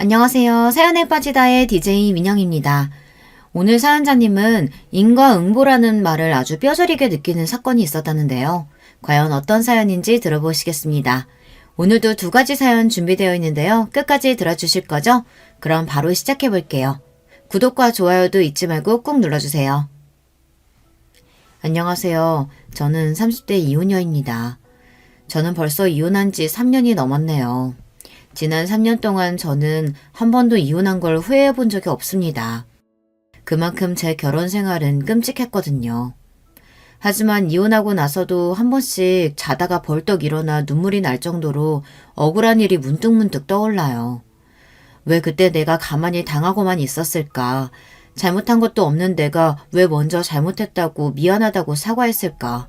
안녕하세요. 사연에 빠지다의 DJ 민영입니다. 오늘 사연자님은 인과응보라는 말을 아주 뼈저리게 느끼는 사건이 있었다는데요. 과연 어떤 사연인지 들어보시겠습니다. 오늘도 두 가지 사연 준비되어 있는데요. 끝까지 들어주실 거죠? 그럼 바로 시작해 볼게요. 구독과 좋아요도 잊지 말고 꾹 눌러주세요. 안녕하세요. 저는 30대 이혼녀입니다. 저는 벌써 이혼한 지 3년이 넘었네요. 지난 3년 동안 저는 한 번도 이혼한 걸 후회해 본 적이 없습니다. 그만큼 제 결혼 생활은 끔찍했거든요. 하지만 이혼하고 나서도 한 번씩 자다가 벌떡 일어나 눈물이 날 정도로 억울한 일이 문득문득 떠올라요. 왜 그때 내가 가만히 당하고만 있었을까? 잘못한 것도 없는 내가 왜 먼저 잘못했다고 미안하다고 사과했을까?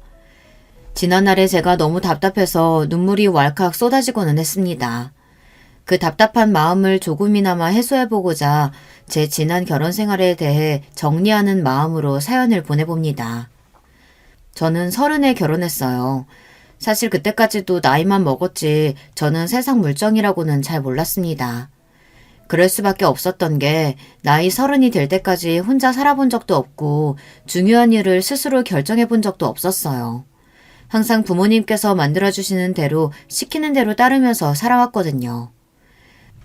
지난날에 제가 너무 답답해서 눈물이 왈칵 쏟아지고는 했습니다. 그 답답한 마음을 조금이나마 해소해보고자 제 지난 결혼 생활에 대해 정리하는 마음으로 사연을 보내봅니다. 저는 30에 결혼했어요. 사실 그때까지도 나이만 먹었지 저는 세상 물정이라고는 잘 몰랐습니다. 그럴 수밖에 없었던 게 나이 30이 될 때까지 혼자 살아본 적도 없고 중요한 일을 스스로 결정해본 적도 없었어요. 항상 부모님께서 만들어주시는 대로 시키는 대로 따르면서 살아왔거든요.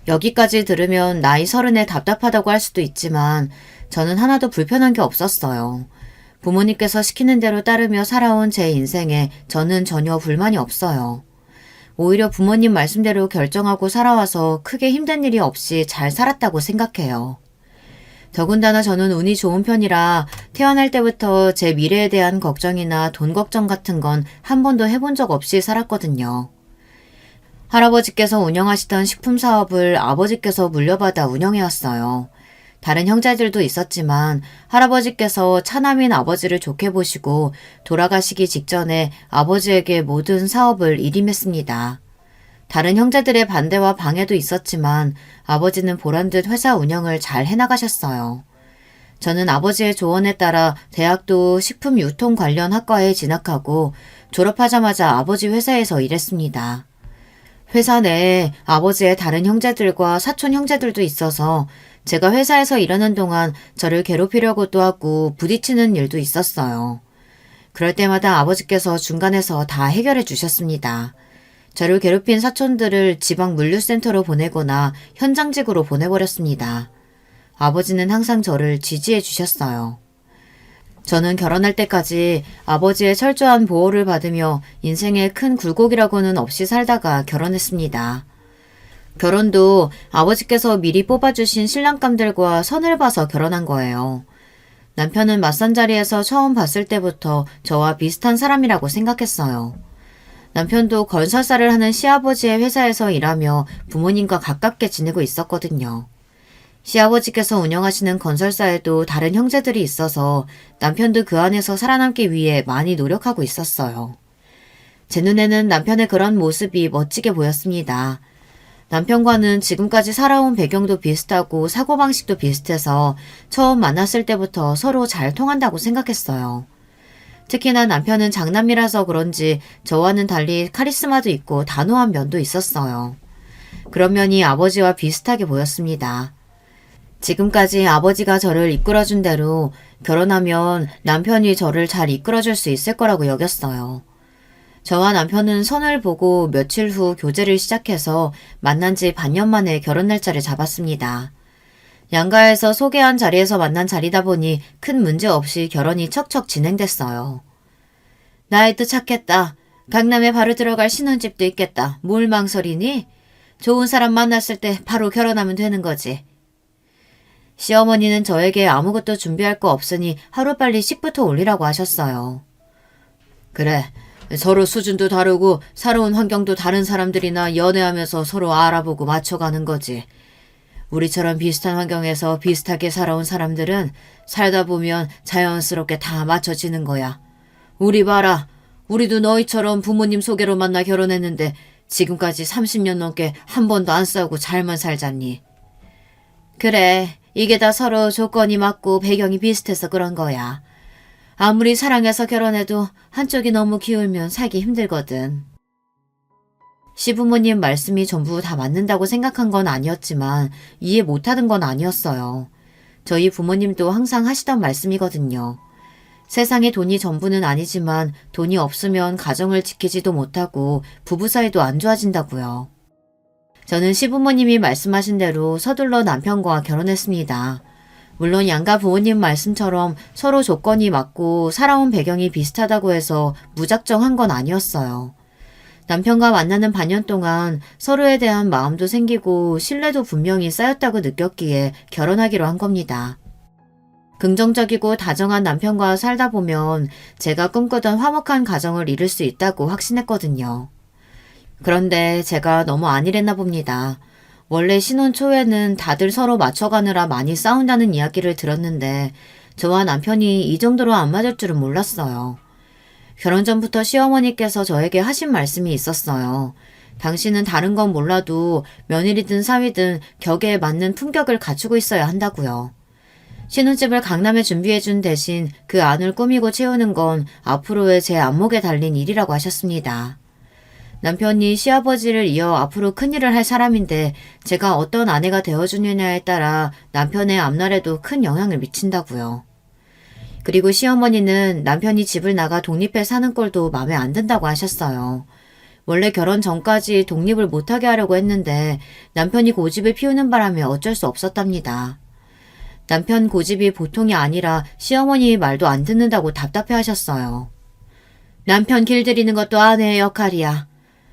여기까지 들으면 나이 30에 답답하다고 할 수도 있지만 저는 하나도 불편한 게 없었어요. 부모님께서 시키는 대로 따르며 살아온 제 인생에 저는 전혀 불만이 없어요. 오히려 부모님 말씀대로 결정하고 살아와서 크게 힘든 일이 없이 잘 살았다고 생각해요. 더군다나 저는 운이 좋은 편이라 태어날 때부터 제 미래에 대한 걱정이나 돈 걱정 같은 건 한 번도 해본 적 없이 살았거든요. 할아버지께서 운영하시던 식품 사업을 아버지께서 물려받아 운영해왔어요. 다른 형제들도 있었지만 할아버지께서 차남인 아버지를 좋게 보시고 돌아가시기 직전에 아버지에게 모든 사업을 일임했습니다. 다른 형제들의 반대와 방해도 있었지만 아버지는 보란듯 회사 운영을 잘 해나가셨어요. 저는 아버지의 조언에 따라 대학도 식품 유통 관련 학과에 진학하고 졸업하자마자 아버지 회사에서 일했습니다. 회사 내에 아버지의 다른 형제들과 사촌 형제들도 있어서 제가 회사에서 일하는 동안 저를 괴롭히려고도 하고 부딪히는 일도 있었어요. 그럴 때마다 아버지께서 중간에서 다 해결해 주셨습니다. 저를 괴롭힌 사촌들을 지방 물류센터로 보내거나 현장직으로 보내버렸습니다. 아버지는 항상 저를 지지해 주셨어요. 저는 결혼할 때까지 아버지의 철저한 보호를 받으며 인생의 큰 굴곡이라고는 없이 살다가 결혼했습니다. 결혼도 아버지께서 미리 뽑아주신 신랑감들과 선을 봐서 결혼한 거예요. 남편은 맞선 자리에서 처음 봤을 때부터 저와 비슷한 사람이라고 생각했어요. 남편도 건설사를 하는 시아버지의 회사에서 일하며 부모님과 가깝게 지내고 있었거든요. 시아버지께서 운영하시는 건설사에도 다른 형제들이 있어서 남편도 그 안에서 살아남기 위해 많이 노력하고 있었어요. 제 눈에는 남편의 그런 모습이 멋지게 보였습니다. 남편과는 지금까지 살아온 배경도 비슷하고 사고방식도 비슷해서 처음 만났을 때부터 서로 잘 통한다고 생각했어요. 특히나 남편은 장남이라서 그런지 저와는 달리 카리스마도 있고 단호한 면도 있었어요. 그런 면이 아버지와 비슷하게 보였습니다. 지금까지 아버지가 저를 이끌어준 대로 결혼하면 남편이 저를 잘 이끌어줄 수 있을 거라고 여겼어요. 저와 남편은 선을 보고 며칠 후 교제를 시작해서 만난 지 반년 만에 결혼 날짜를 잡았습니다. 양가에서 소개한 자리에서 만난 자리다 보니 큰 문제 없이 결혼이 척척 진행됐어요. 나이도 찾겠다. 강남에 바로 들어갈 신혼집도 있겠다. 뭘 망설이니? 좋은 사람 만났을 때 바로 결혼하면 되는 거지. 시어머니는 저에게 아무것도 준비할 거 없으니 하루빨리 식부터 올리라고 하셨어요. 그래, 서로 수준도 다르고 살아온 환경도 다른 사람들이나 연애하면서 서로 알아보고 맞춰가는 거지. 우리처럼 비슷한 환경에서 비슷하게 살아온 사람들은 살다 보면 자연스럽게 다 맞춰지는 거야. 우리 봐라. 우리도 너희처럼 부모님 소개로 만나 결혼했는데 지금까지 30년 넘게 한 번도 안 싸우고 잘만 살잖니. 그래. 이게 다 서로 조건이 맞고 배경이 비슷해서 그런 거야. 아무리 사랑해서 결혼해도 한쪽이 너무 기울면 살기 힘들거든. 시부모님 말씀이 전부 다 맞는다고 생각한 건 아니었지만 이해 못하는 건 아니었어요. 저희 부모님도 항상 하시던 말씀이거든요. 세상에 돈이 전부는 아니지만 돈이 없으면 가정을 지키지도 못하고 부부 사이도 안 좋아진다고요. 저는 시부모님이 말씀하신 대로 서둘러 남편과 결혼했습니다. 물론 양가 부모님 말씀처럼 서로 조건이 맞고 살아온 배경이 비슷하다고 해서 무작정 한 건 아니었어요. 남편과 만나는 반년 동안 서로에 대한 마음도 생기고 신뢰도 분명히 쌓였다고 느꼈기에 결혼하기로 한 겁니다. 긍정적이고 다정한 남편과 살다 보면 제가 꿈꾸던 화목한 가정을 이룰 수 있다고 확신했거든요. 그런데 제가 너무 안일했나 봅니다. 원래 신혼 초에는 다들 서로 맞춰가느라 많이 싸운다는 이야기를 들었는데 저와 남편이 이 정도로 안 맞을 줄은 몰랐어요. 결혼 전부터 시어머니께서 저에게 하신 말씀이 있었어요. 당신은 다른 건 몰라도 며느리든 사위든 격에 맞는 품격을 갖추고 있어야 한다고요. 신혼집을 강남에 준비해준 대신 그 안을 꾸미고 채우는 건 앞으로의 제 안목에 달린 일이라고 하셨습니다. 남편이 시아버지를 이어 앞으로 큰일을 할 사람인데 제가 어떤 아내가 되어주느냐에 따라 남편의 앞날에도 큰 영향을 미친다고요. 그리고 시어머니는 남편이 집을 나가 독립해 사는 꼴도 마음에 안 든다고 하셨어요. 원래 결혼 전까지 독립을 못하게 하려고 했는데 남편이 고집을 피우는 바람에 어쩔 수 없었답니다. 남편 고집이 보통이 아니라 시어머니 말도 안 듣는다고 답답해 하셨어요. 남편 길들이는 것도 아내의 역할이야.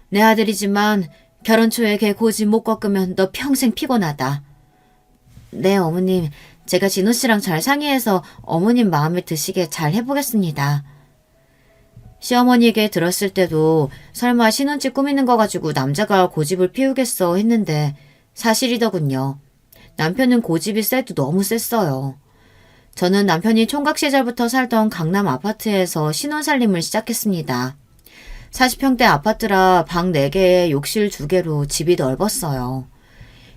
내 아들이지만 결혼 초에 걔 고집 못 꺾으면 너 평생 피곤하다. 네, 어머님. 제가 진호 씨랑 잘 상의해서 어머님 마음에 드시게 잘 해보겠습니다. 시어머니에게 들었을 때도 설마 신혼집 꾸미는 거 가지고 남자가 고집을 피우겠어 했는데 사실이더군요. 남편은 고집이 세도 너무 셌어요. 저는 남편이 총각 시절부터 살던 강남 아파트에서 신혼살림을 시작했습니다. 40평대 아파트라 방 4개에 욕실 2개로 집이 넓었어요.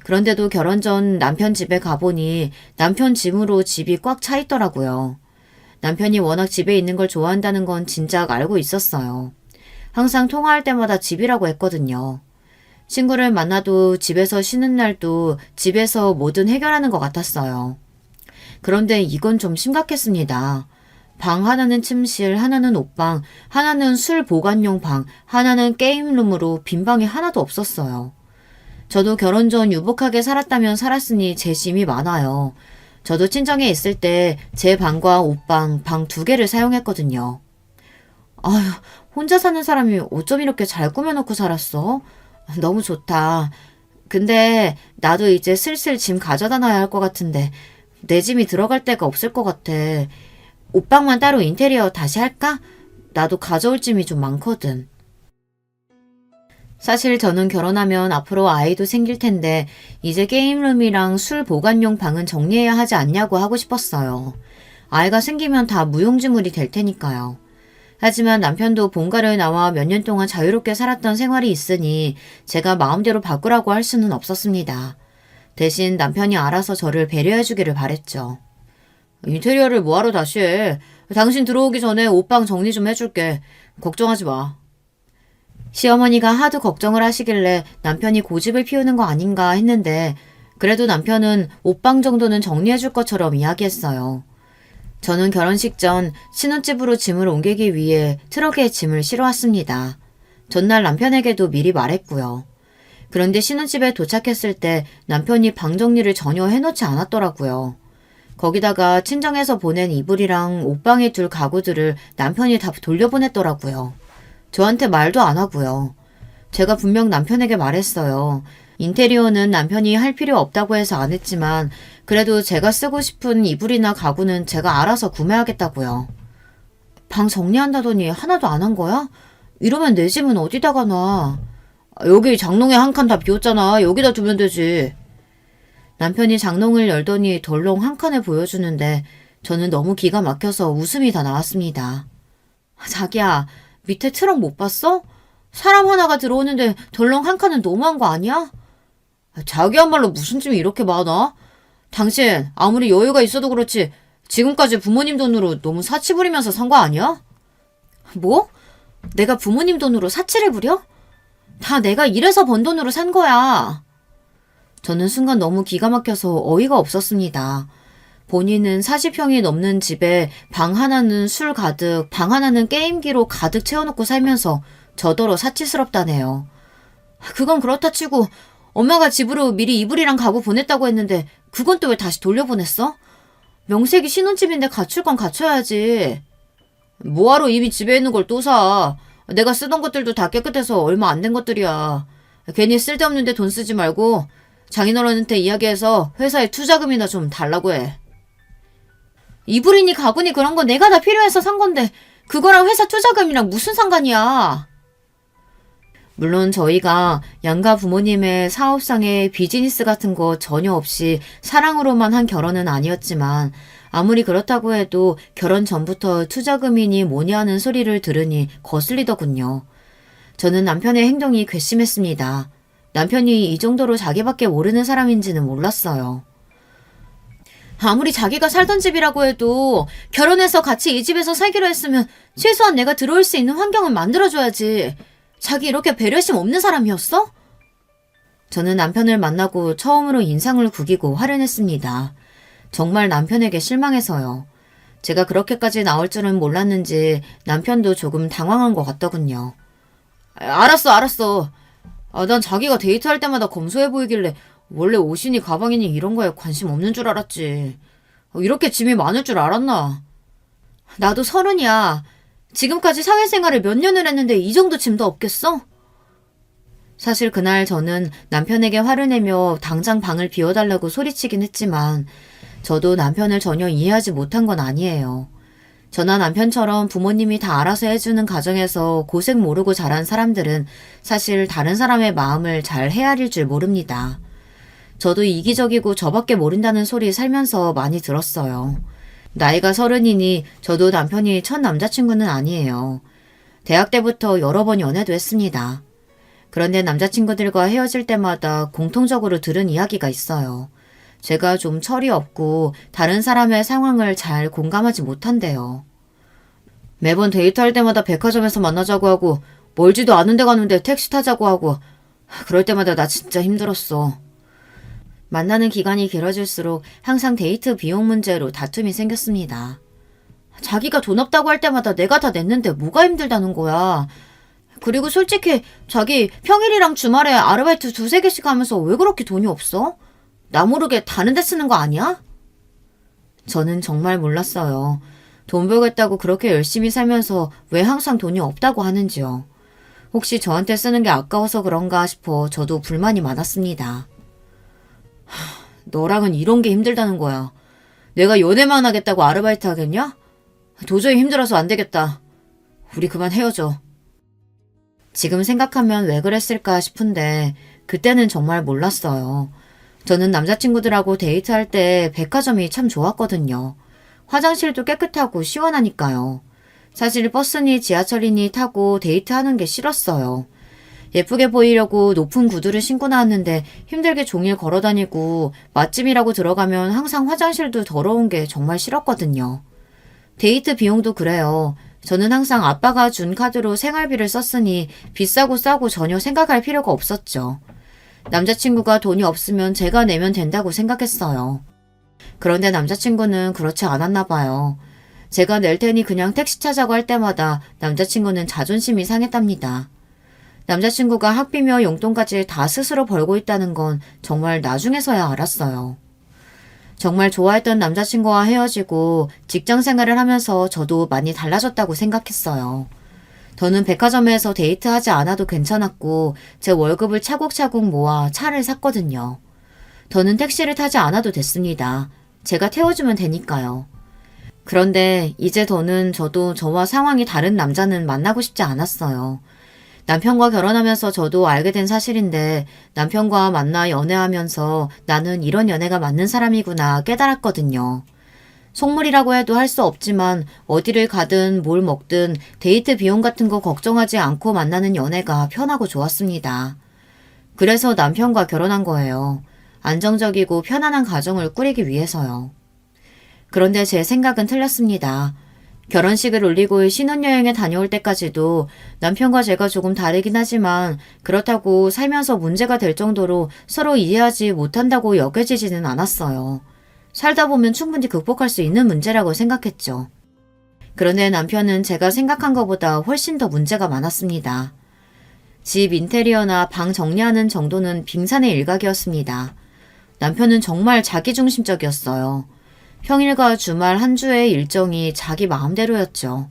그런데도 결혼 전 남편 집에 가보니 남편 짐으로 집이 꽉 차 있더라고요. 남편이 워낙 집에 있는 걸 좋아한다는 건 진작 알고 있었어요. 항상 통화할 때마다 집이라고 했거든요. 친구를 만나도 집에서 쉬는 날도 집에서 뭐든 해결하는 것 같았어요. 그런데 이건 좀 심각했습니다. 방 하나는 침실, 하나는 옷방, 하나는 술 보관용 방, 하나는 게임룸으로 빈 방이 하나도 없었어요. 저도 결혼 전 유복하게 살았다면 살았으니 제 짐이 많아요. 저도 친정에 있을 때 제 방과 옷방, 방 2개를 사용했거든요. 아휴, 혼자 사는 사람이 어쩜 이렇게 잘 꾸며놓고 살았어? 너무 좋다. 근데 나도 이제 슬슬 짐 가져다 놔야 할 것 같은데 내 짐이 들어갈 데가 없을 것 같아. 옷방만 따로 인테리어 다시 할까? 나도 가져올 짐이 좀 많거든. 사실 저는 결혼하면 앞으로 아이도 생길 텐데 이제 게임룸이랑 술 보관용 방은 정리해야 하지 않냐고 하고 싶었어요. 아이가 생기면 다 무용지물이 될 테니까요. 하지만 남편도 본가를 나와 몇 년 동안 자유롭게 살았던 생활이 있으니 제가 마음대로 바꾸라고 할 수는 없었습니다. 대신 남편이 알아서 저를 배려해주기를 바랬죠. 인테리어를 뭐하러 다시 해. 당신 들어오기 전에 옷방 정리 좀 해줄게. 걱정하지 마. 시어머니가 하도 걱정을 하시길래 남편이 고집을 피우는 거 아닌가 했는데 그래도 남편은 옷방 정도는 정리해줄 것처럼 이야기했어요. 저는 결혼식 전 신혼집으로 짐을 옮기기 위해 트럭에 짐을 실어왔습니다. 전날 남편에게도 미리 말했고요. 그런데 신혼집에 도착했을 때 남편이 방 정리를 전혀 해놓지 않았더라고요. 거기다가 친정에서 보낸 이불이랑 옷방에 둘 가구들을 남편이 다 돌려보냈더라고요. 저한테 말도 안 하고요. 제가 분명 남편에게 말했어요. 인테리어는 남편이 할 필요 없다고 해서 안 했지만 그래도 제가 쓰고 싶은 이불이나 가구는 제가 알아서 구매하겠다고요. 방 정리한다더니 하나도 안 한 거야? 이러면 내 짐은 어디다가 놔? 여기 장롱에 한 칸 다 비웠잖아. 여기다 두면 되지. 남편이 장롱을 열더니 덜렁 한 칸을 보여주는데 저는 너무 기가 막혀서 웃음이 다 나왔습니다. 자기야, 밑에 트럭 못 봤어? 사람 하나가 들어오는데 덜렁 한 칸은 너무한 거 아니야? 자기야말로 무슨 짐이 이렇게 많아? 당신 아무리 여유가 있어도 그렇지 지금까지 부모님 돈으로 너무 사치 부리면서 산 거 아니야? 뭐? 내가 부모님 돈으로 사치를 부려? 다 내가 일해서 번 돈으로 산 거야. 저는 순간 너무 기가 막혀서 어이가 없었습니다. 본인은 40평이 넘는 집에 방 하나는 술 가득, 방 하나는 게임기로 가득 채워놓고 살면서 저더러 사치스럽다네요. 그건 그렇다 치고 엄마가 집으로 미리 이불이랑 가구 보냈다고 했는데 그건 또 왜 다시 돌려보냈어? 명색이 신혼집인데 갖출 건 갖춰야지. 뭐하러 이미 집에 있는 걸 또 사. 내가 쓰던 것들도 다 깨끗해서 얼마 안 된 것들이야. 괜히 쓸데없는데 돈 쓰지 말고 장인어른한테 이야기해서 회사에 투자금이나 좀 달라고 해. 이불이니 가구니 그런 거 내가 다 필요해서 산 건데 그거랑 회사 투자금이랑 무슨 상관이야. 물론 저희가 양가 부모님의 사업상의 비즈니스 같은 거 전혀 없이 사랑으로만 한 결혼은 아니었지만 아무리 그렇다고 해도 결혼 전부터 투자금이니 뭐니 하는 소리를 들으니 거슬리더군요. 저는 남편의 행동이 괘씸했습니다. 남편이 이 정도로 자기밖에 모르는 사람인지는 몰랐어요. 아무리 자기가 살던 집이라고 해도 결혼해서 같이 이 집에서 살기로 했으면 최소한 내가 들어올 수 있는 환경을 만들어줘야지. 자기 이렇게 배려심 없는 사람이었어? 저는 남편을 만나고 처음으로 인상을 구기고 화를 냈습니다. 정말 남편에게 실망해서요. 제가 그렇게까지 나올 줄은 몰랐는지 남편도 조금 당황한 것 같더군요. 알았어. 난 자기가 데이트할 때마다 검소해 보이길래 원래 옷이니 가방이니 이런 거에 관심 없는 줄 알았지. 이렇게 짐이 많을 줄 알았나? 나도 30이야. 지금까지 사회생활을 몇 년을 했는데 이 정도 짐도 없겠어? 사실 그날 저는 남편에게 화를 내며 당장 방을 비워달라고 소리치긴 했지만 저도 남편을 전혀 이해하지 못한 건 아니에요. 저나 남편처럼 부모님이 다 알아서 해주는 가정에서 고생 모르고 자란 사람들은 사실 다른 사람의 마음을 잘 헤아릴 줄 모릅니다. 저도 이기적이고 저밖에 모른다는 소리 살면서 많이 들었어요. 나이가 30이니 저도 남편이 첫 남자친구는 아니에요. 대학 때부터 여러 번 연애도 했습니다. 그런데 남자친구들과 헤어질 때마다 공통적으로 들은 이야기가 있어요. 제가 좀 철이 없고 다른 사람의 상황을 잘 공감하지 못한대요. 매번 데이트할 때마다 백화점에서 만나자고 하고 멀지도 않은 데 가는데 택시 타자고 하고 그럴 때마다 나 진짜 힘들었어. 만나는 기간이 길어질수록 항상 데이트 비용 문제로 다툼이 생겼습니다. 자기가 돈 없다고 할 때마다 내가 다 냈는데 뭐가 힘들다는 거야. 그리고 솔직히 자기 평일이랑 주말에 아르바이트 2-3개씩 하면서 왜 그렇게 돈이 없어? 나 모르게 다른 데 쓰는 거 아니야? 저는 정말 몰랐어요. 돈 벌겠다고 그렇게 열심히 살면서 왜 항상 돈이 없다고 하는지요. 혹시 저한테 쓰는 게 아까워서 그런가 싶어 저도 불만이 많았습니다. 너랑은 이런 게 힘들다는 거야. 내가 연애만 하겠다고 아르바이트 하겠냐? 도저히 힘들어서 안 되겠다. 우리 그만 헤어져. 지금 생각하면 왜 그랬을까 싶은데 그때는 정말 몰랐어요. 저는 남자친구들하고 데이트할 때 백화점이 참 좋았거든요. 화장실도 깨끗하고 시원하니까요. 사실 버스니 지하철이니 타고 데이트하는 게 싫었어요. 예쁘게 보이려고 높은 구두를 신고 나왔는데 힘들게 종일 걸어다니고 맛집이라고 들어가면 항상 화장실도 더러운 게 정말 싫었거든요. 데이트 비용도 그래요. 저는 항상 아빠가 준 카드로 생활비를 썼으니 비싸고 싸고 전혀 생각할 필요가 없었죠. 남자친구가 돈이 없으면 제가 내면 된다고 생각했어요. 그런데 남자친구는 그렇지 않았나 봐요. 제가 낼 테니 그냥 택시 타자고 할 때마다 남자친구는 자존심이 상했답니다. 남자친구가 학비며 용돈까지 다 스스로 벌고 있다는 건 정말 나중에서야 알았어요. 정말 좋아했던 남자친구와 헤어지고 직장 생활을 하면서 저도 많이 달라졌다고 생각했어요. 저는 백화점에서 데이트하지 않아도 괜찮았고 제 월급을 차곡차곡 모아 차를 샀거든요. 저는 택시를 타지 않아도 됐습니다. 제가 태워주면 되니까요. 그런데 이제 저도 저와 상황이 다른 남자는 만나고 싶지 않았어요. 남편과 결혼하면서 저도 알게 된 사실인데 남편과 만나 연애하면서 나는 이런 연애가 맞는 사람이구나 깨달았거든요. 속물이라고 해도 할 수 없지만 어디를 가든 뭘 먹든 데이트 비용 같은 거 걱정하지 않고 만나는 연애가 편하고 좋았습니다. 그래서 남편과 결혼한 거예요. 안정적이고 편안한 가정을 꾸리기 위해서요. 그런데 제 생각은 틀렸습니다. 결혼식을 올리고 신혼여행에 다녀올 때까지도 남편과 제가 조금 다르긴 하지만 그렇다고 살면서 문제가 될 정도로 서로 이해하지 못한다고 여겨지지는 않았어요. 살다 보면 충분히 극복할 수 있는 문제라고 생각했죠. 그런데 남편은 제가 생각한 것보다 훨씬 더 문제가 많았습니다. 집 인테리어나 방 정리하는 정도는 빙산의 일각이었습니다. 남편은 정말 자기중심적이었어요. 평일과 주말 한 주의 일정이 자기 마음대로였죠.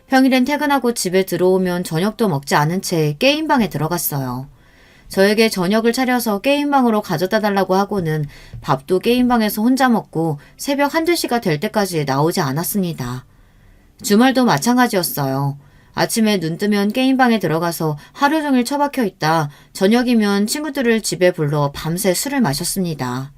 평일엔 퇴근하고 집에 들어오면 저녁도 먹지 않은 채 게임방에 들어갔어요. 저에게 저녁을 차려서 게임방으로 가져다 달라고 하고는 밥도 게임방에서 혼자 먹고 새벽 1~2시가 될 때까지 나오지 않았습니다. 주말도 마찬가지였어요. 아침에 눈 뜨면 게임방에 들어가서 하루 종일 처박혀 있다 저녁이면 친구들을 집에 불러 밤새 술을 마셨습니다.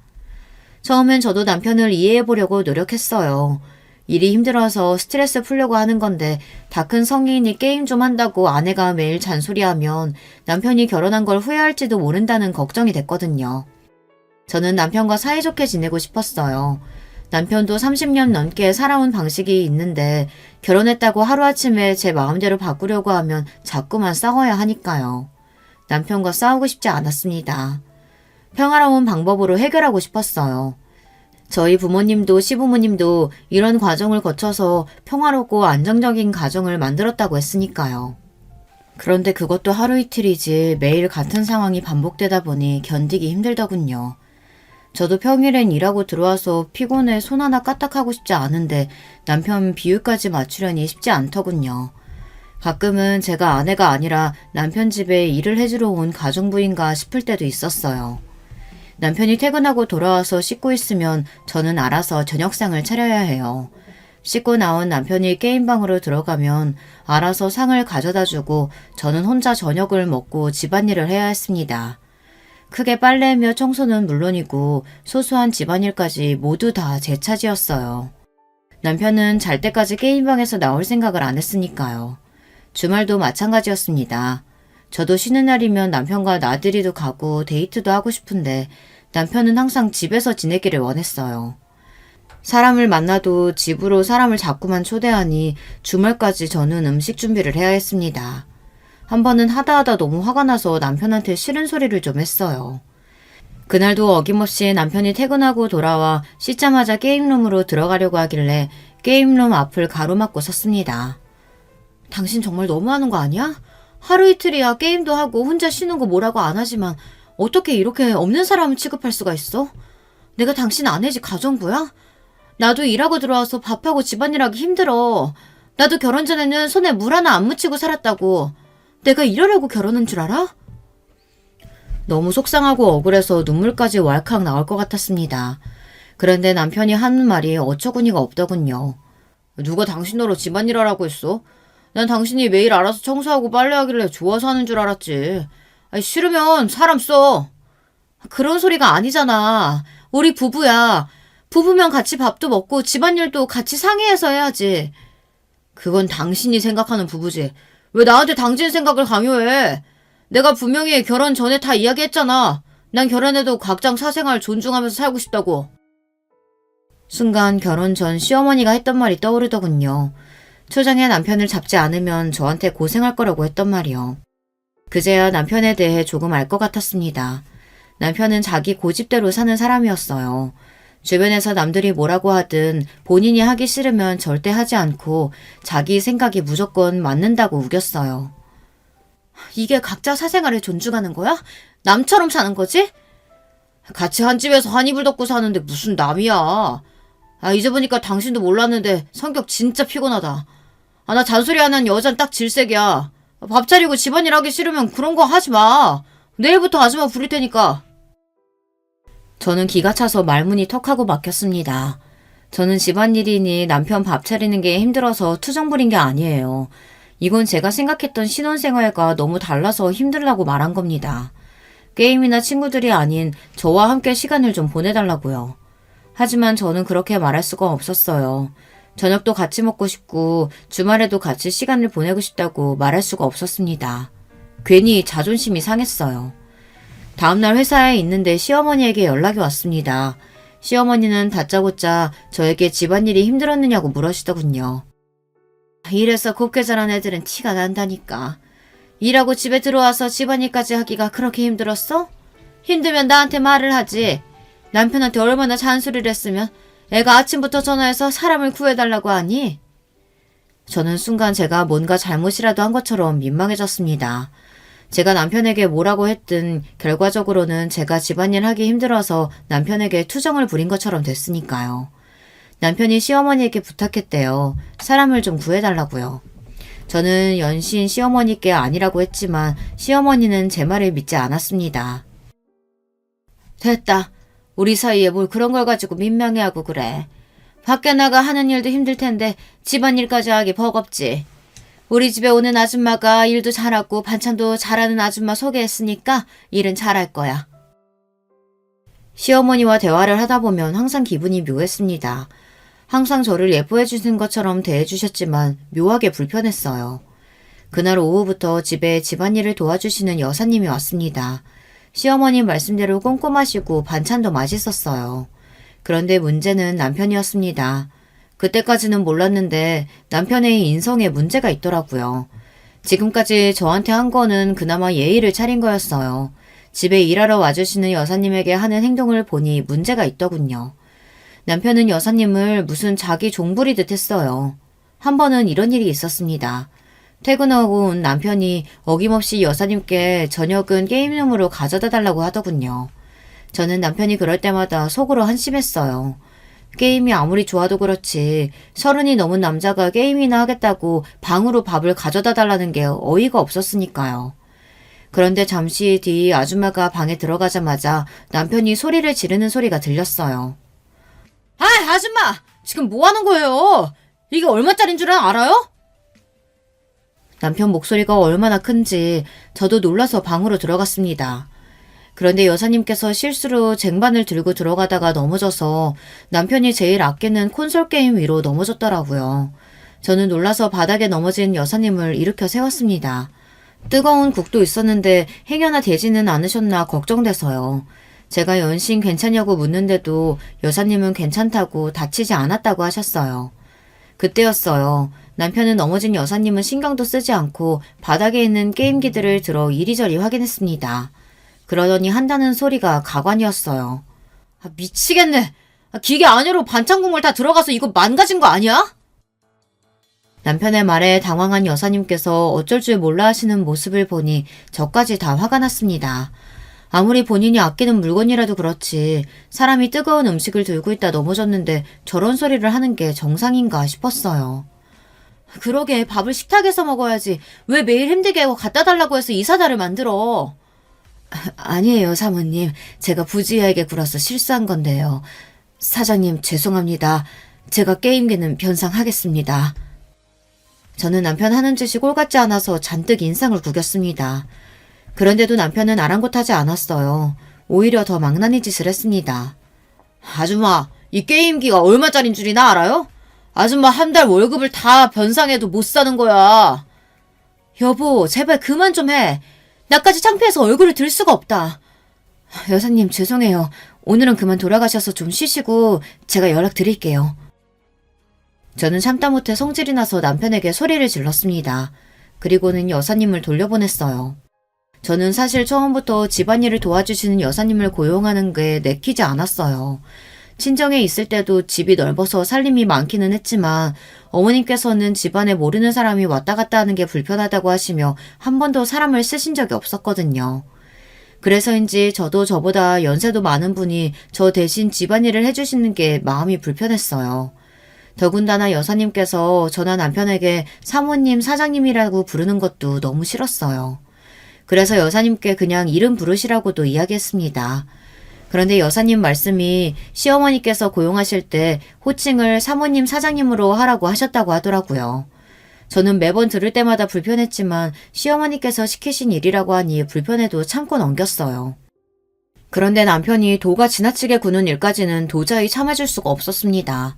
처음엔 저도 남편을 이해해보려고 노력했어요. 일이 힘들어서 스트레스 풀려고 하는 건데 다 큰 성인이 게임 좀 한다고 아내가 매일 잔소리하면 남편이 결혼한 걸 후회할지도 모른다는 걱정이 됐거든요. 저는 남편과 사이좋게 지내고 싶었어요. 남편도 30년 넘게 살아온 방식이 있는데 결혼했다고 하루아침에 제 마음대로 바꾸려고 하면 자꾸만 싸워야 하니까요. 남편과 싸우고 싶지 않았습니다. 평화로운 방법으로 해결하고 싶었어요. 저희 부모님도 시부모님도 이런 과정을 거쳐서 평화롭고 안정적인 가정을 만들었다고 했으니까요. 그런데 그것도 하루 이틀이지 매일 같은 상황이 반복되다 보니 견디기 힘들더군요. 저도 평일엔 일하고 들어와서 피곤해 손 하나 까딱하고 싶지 않은데 남편 비율까지 맞추려니 쉽지 않더군요. 가끔은 제가 아내가 아니라 남편 집에 일을 해주러 온 가정부인가 싶을 때도 있었어요. 남편이 퇴근하고 돌아와서 씻고 있으면 저는 알아서 저녁상을 차려야 해요. 씻고 나온 남편이 게임방으로 들어가면 알아서 상을 가져다주고 저는 혼자 저녁을 먹고 집안일을 해야 했습니다. 크게 빨래며 청소는 물론이고 소소한 집안일까지 모두 다 제 차지였어요. 남편은 잘 때까지 게임방에서 나올 생각을 안 했으니까요. 주말도 마찬가지였습니다. 저도 쉬는 날이면 남편과 나들이도 가고 데이트도 하고 싶은데 남편은 항상 집에서 지내기를 원했어요. 사람을 만나도 집으로 사람을 자꾸만 초대하니 주말까지 저는 음식 준비를 해야 했습니다. 한 번은 하다 너무 화가 나서 남편한테 싫은 소리를 좀 했어요. 그날도 어김없이 남편이 퇴근하고 돌아와 씻자마자 게임룸으로 들어가려고 하길래 게임룸 앞을 가로막고 섰습니다. 당신 정말 너무하는 거 아니야? 하루 이틀이야 게임도 하고 혼자 쉬는 거 뭐라고 안 하지만 어떻게 이렇게 없는 사람을 취급할 수가 있어? 내가 당신 아내지 가정부야? 나도 일하고 들어와서 밥하고 집안일하기 힘들어. 나도 결혼 전에는 손에 물 하나 안 묻히고 살았다고. 내가 이러려고 결혼한 줄 알아? 너무 속상하고 억울해서 눈물까지 왈칵 나올 것 같았습니다. 그런데 남편이 하는 말이 어처구니가 없더군요. 누가 당신 너로 집안일 하라고 했어? 난 당신이 매일 알아서 청소하고 빨래하길래 좋아서 하는 줄 알았지. 아니, 싫으면 사람 써. 그런 소리가 아니잖아. 우리 부부야. 부부면 같이 밥도 먹고 집안일도 같이 상의해서 해야지. 그건 당신이 생각하는 부부지. 왜 나한테 당신 생각을 강요해? 내가 분명히 결혼 전에 다 이야기했잖아. 난 결혼해도 각장 사생활 존중하면서 살고 싶다고. 순간 결혼 전 시어머니가 했던 말이 떠오르더군요. 초장에 남편을 잡지 않으면 저한테 고생할 거라고 했던 말이요. 그제야 남편에 대해 조금 알 것 같았습니다. 남편은 자기 고집대로 사는 사람이었어요. 주변에서 남들이 뭐라고 하든 본인이 하기 싫으면 절대 하지 않고 자기 생각이 무조건 맞는다고 우겼어요. 이게 각자 사생활을 존중하는 거야? 남처럼 사는 거지? 같이 한 집에서 한 이불 덮고 사는데 무슨 남이야. 이제 보니까 당신도 몰랐는데 성격 진짜 피곤하다. 나 잔소리 하는 여잔 딱 질색이야. 밥 차리고 집안일 하기 싫으면 그런 거 하지 마. 내일부터 아줌마 부릴 테니까. 저는 기가 차서 말문이 턱하고 막혔습니다. 저는 집안일이니 남편 밥 차리는 게 힘들어서 투정 부린 게 아니에요. 이건 제가 생각했던 신혼생활과 너무 달라서 힘들다고 말한 겁니다. 게임이나 친구들이 아닌 저와 함께 시간을 좀 보내달라고요. 하지만 저는 그렇게 말할 수가 없었어요. 저녁도 같이 먹고 싶고 주말에도 같이 시간을 보내고 싶다고 말할 수가 없었습니다. 괜히 자존심이 상했어요. 다음날 회사에 있는데 시어머니에게 연락이 왔습니다. 시어머니는 다짜고짜 저에게 집안일이 힘들었느냐고 물으시더군요. 이래서 곱게 자란 애들은 티가 난다니까. 일하고 집에 들어와서 집안일까지 하기가 그렇게 힘들었어? 힘들면 나한테 말을 하지. 남편한테 얼마나 잔소리를 했으면 애가 아침부터 전화해서 사람을 구해달라고 하니? 저는 순간 제가 뭔가 잘못이라도 한 것처럼 민망해졌습니다. 제가 남편에게 뭐라고 했든 결과적으로는 제가 집안일 하기 힘들어서 남편에게 투정을 부린 것처럼 됐으니까요. 남편이 시어머니에게 부탁했대요. 사람을 좀 구해달라고요. 저는 연신 시어머니께 아니라고 했지만 시어머니는 제 말을 믿지 않았습니다. 됐다. 우리 사이에 뭘 그런 걸 가지고 민망해하고 그래. 밖에 나가 하는 일도 힘들 텐데 집안일까지 하기 버겁지. 우리 집에 오는 아줌마가 일도 잘하고 반찬도 잘하는 아줌마 소개했으니까 일은 잘할 거야. 시어머니와 대화를 하다 보면 항상 기분이 묘했습니다. 항상 저를 예뻐해 주신 것처럼 대해 주셨지만 묘하게 불편했어요. 그날 오후부터 집에 집안일을 도와주시는 여사님이 왔습니다. 시어머니 말씀대로 꼼꼼하시고 반찬도 맛있었어요. 그런데 문제는 남편이었습니다. 그때까지는 몰랐는데 남편의 인성에 문제가 있더라고요. 지금까지 저한테 한 거는 그나마 예의를 차린 거였어요. 집에 일하러 와주시는 여사님에게 하는 행동을 보니 문제가 있더군요. 남편은 여사님을 무슨 자기 종부리듯 했어요. 한 번은 이런 일이 있었습니다. 퇴근하고 온 남편이 어김없이 여사님께 저녁은 게임룸으로 가져다 달라고 하더군요. 저는 남편이 그럴 때마다 속으로 한심했어요. 게임이 아무리 좋아도 그렇지 30이 넘은 남자가 게임이나 하겠다고 방으로 밥을 가져다 달라는 게 어이가 없었으니까요. 그런데 잠시 뒤 아줌마가 방에 들어가자마자 남편이 소리를 지르는 소리가 들렸어요. 아, 아줌마! 지금 뭐 하는 거예요? 이게 얼마짜린 줄 알아요? 남편 목소리가 얼마나 큰지 저도 놀라서 방으로 들어갔습니다. 그런데 여사님께서 실수로 쟁반을 들고 들어가다가 넘어져서 남편이 제일 아끼는 콘솔 게임 위로 넘어졌더라고요. 저는 놀라서 바닥에 넘어진 여사님을 일으켜 세웠습니다. 뜨거운 국도 있었는데 행여나 되지는 않으셨나 걱정돼서요. 제가 연신 괜찮냐고 묻는데도 여사님은 괜찮다고 다치지 않았다고 하셨어요. 그때였어요. 남편은 넘어진 여사님은 신경도 쓰지 않고 바닥에 있는 게임기들을 들어 이리저리 확인했습니다. 그러더니 한다는 소리가 가관이었어요. 아, 미치겠네. 기계 안으로 반찬 국물 다 들어가서 이거 망가진 거 아니야? 남편의 말에 당황한 여사님께서 어쩔 줄 몰라 하시는 모습을 보니 저까지 다 화가 났습니다. 아무리 본인이 아끼는 물건이라도 그렇지 사람이 뜨거운 음식을 들고 있다 넘어졌는데 저런 소리를 하는 게 정상인가 싶었어요. 그러게 밥을 식탁에서 먹어야지 왜 매일 힘들게 하고 갖다 달라고 해서 이 사달을 만들어. 아니에요, 사모님. 제가 부주의하게 굴어서 실수한 건데요. 사장님 죄송합니다. 제가 게임기는 변상하겠습니다. 저는 남편 하는 짓이 꼴 같지 않아서 잔뜩 인상을 구겼습니다. 그런데도 남편은 아랑곳하지 않았어요. 오히려 더 망나니 짓을 했습니다. 아줌마, 이 게임기가 얼마짜린 줄이나 알아요? 아줌마 한 달 월급을 다 변상해도 못 사는 거야. 여보, 제발 그만 좀 해. 나까지 창피해서 얼굴을 들 수가 없다. 여사님 죄송해요. 오늘은 그만 돌아가셔서 좀 쉬시고 제가 연락드릴게요. 저는 참다 못해 성질이 나서 남편에게 소리를 질렀습니다. 그리고는 여사님을 돌려보냈어요. 저는 사실 처음부터 집안일을 도와주시는 여사님을 고용하는 게 내키지 않았어요. 친정에 있을 때도 집이 넓어서 살림이 많기는 했지만 어머님께서는 집안에 모르는 사람이 왔다 갔다 하는 게 불편하다고 하시며 한 번도 사람을 쓰신 적이 없었거든요. 그래서인지 저도 저보다 연세도 많은 분이 저 대신 집안일을 해주시는 게 마음이 불편했어요. 더군다나 여사님께서 저나 남편에게 사모님, 사장님이라고 부르는 것도 너무 싫었어요. 그래서 여사님께 그냥 이름 부르시라고도 이야기했습니다. 그런데 여사님 말씀이 시어머니께서 고용하실 때 호칭을 사모님, 사장님으로 하라고 하셨다고 하더라고요. 저는 매번 들을 때마다 불편했지만 시어머니께서 시키신 일이라고 하니 불편해도 참고 넘겼어요. 그런데 남편이 도가 지나치게 구는 일까지는 도저히 참아줄 수가 없었습니다.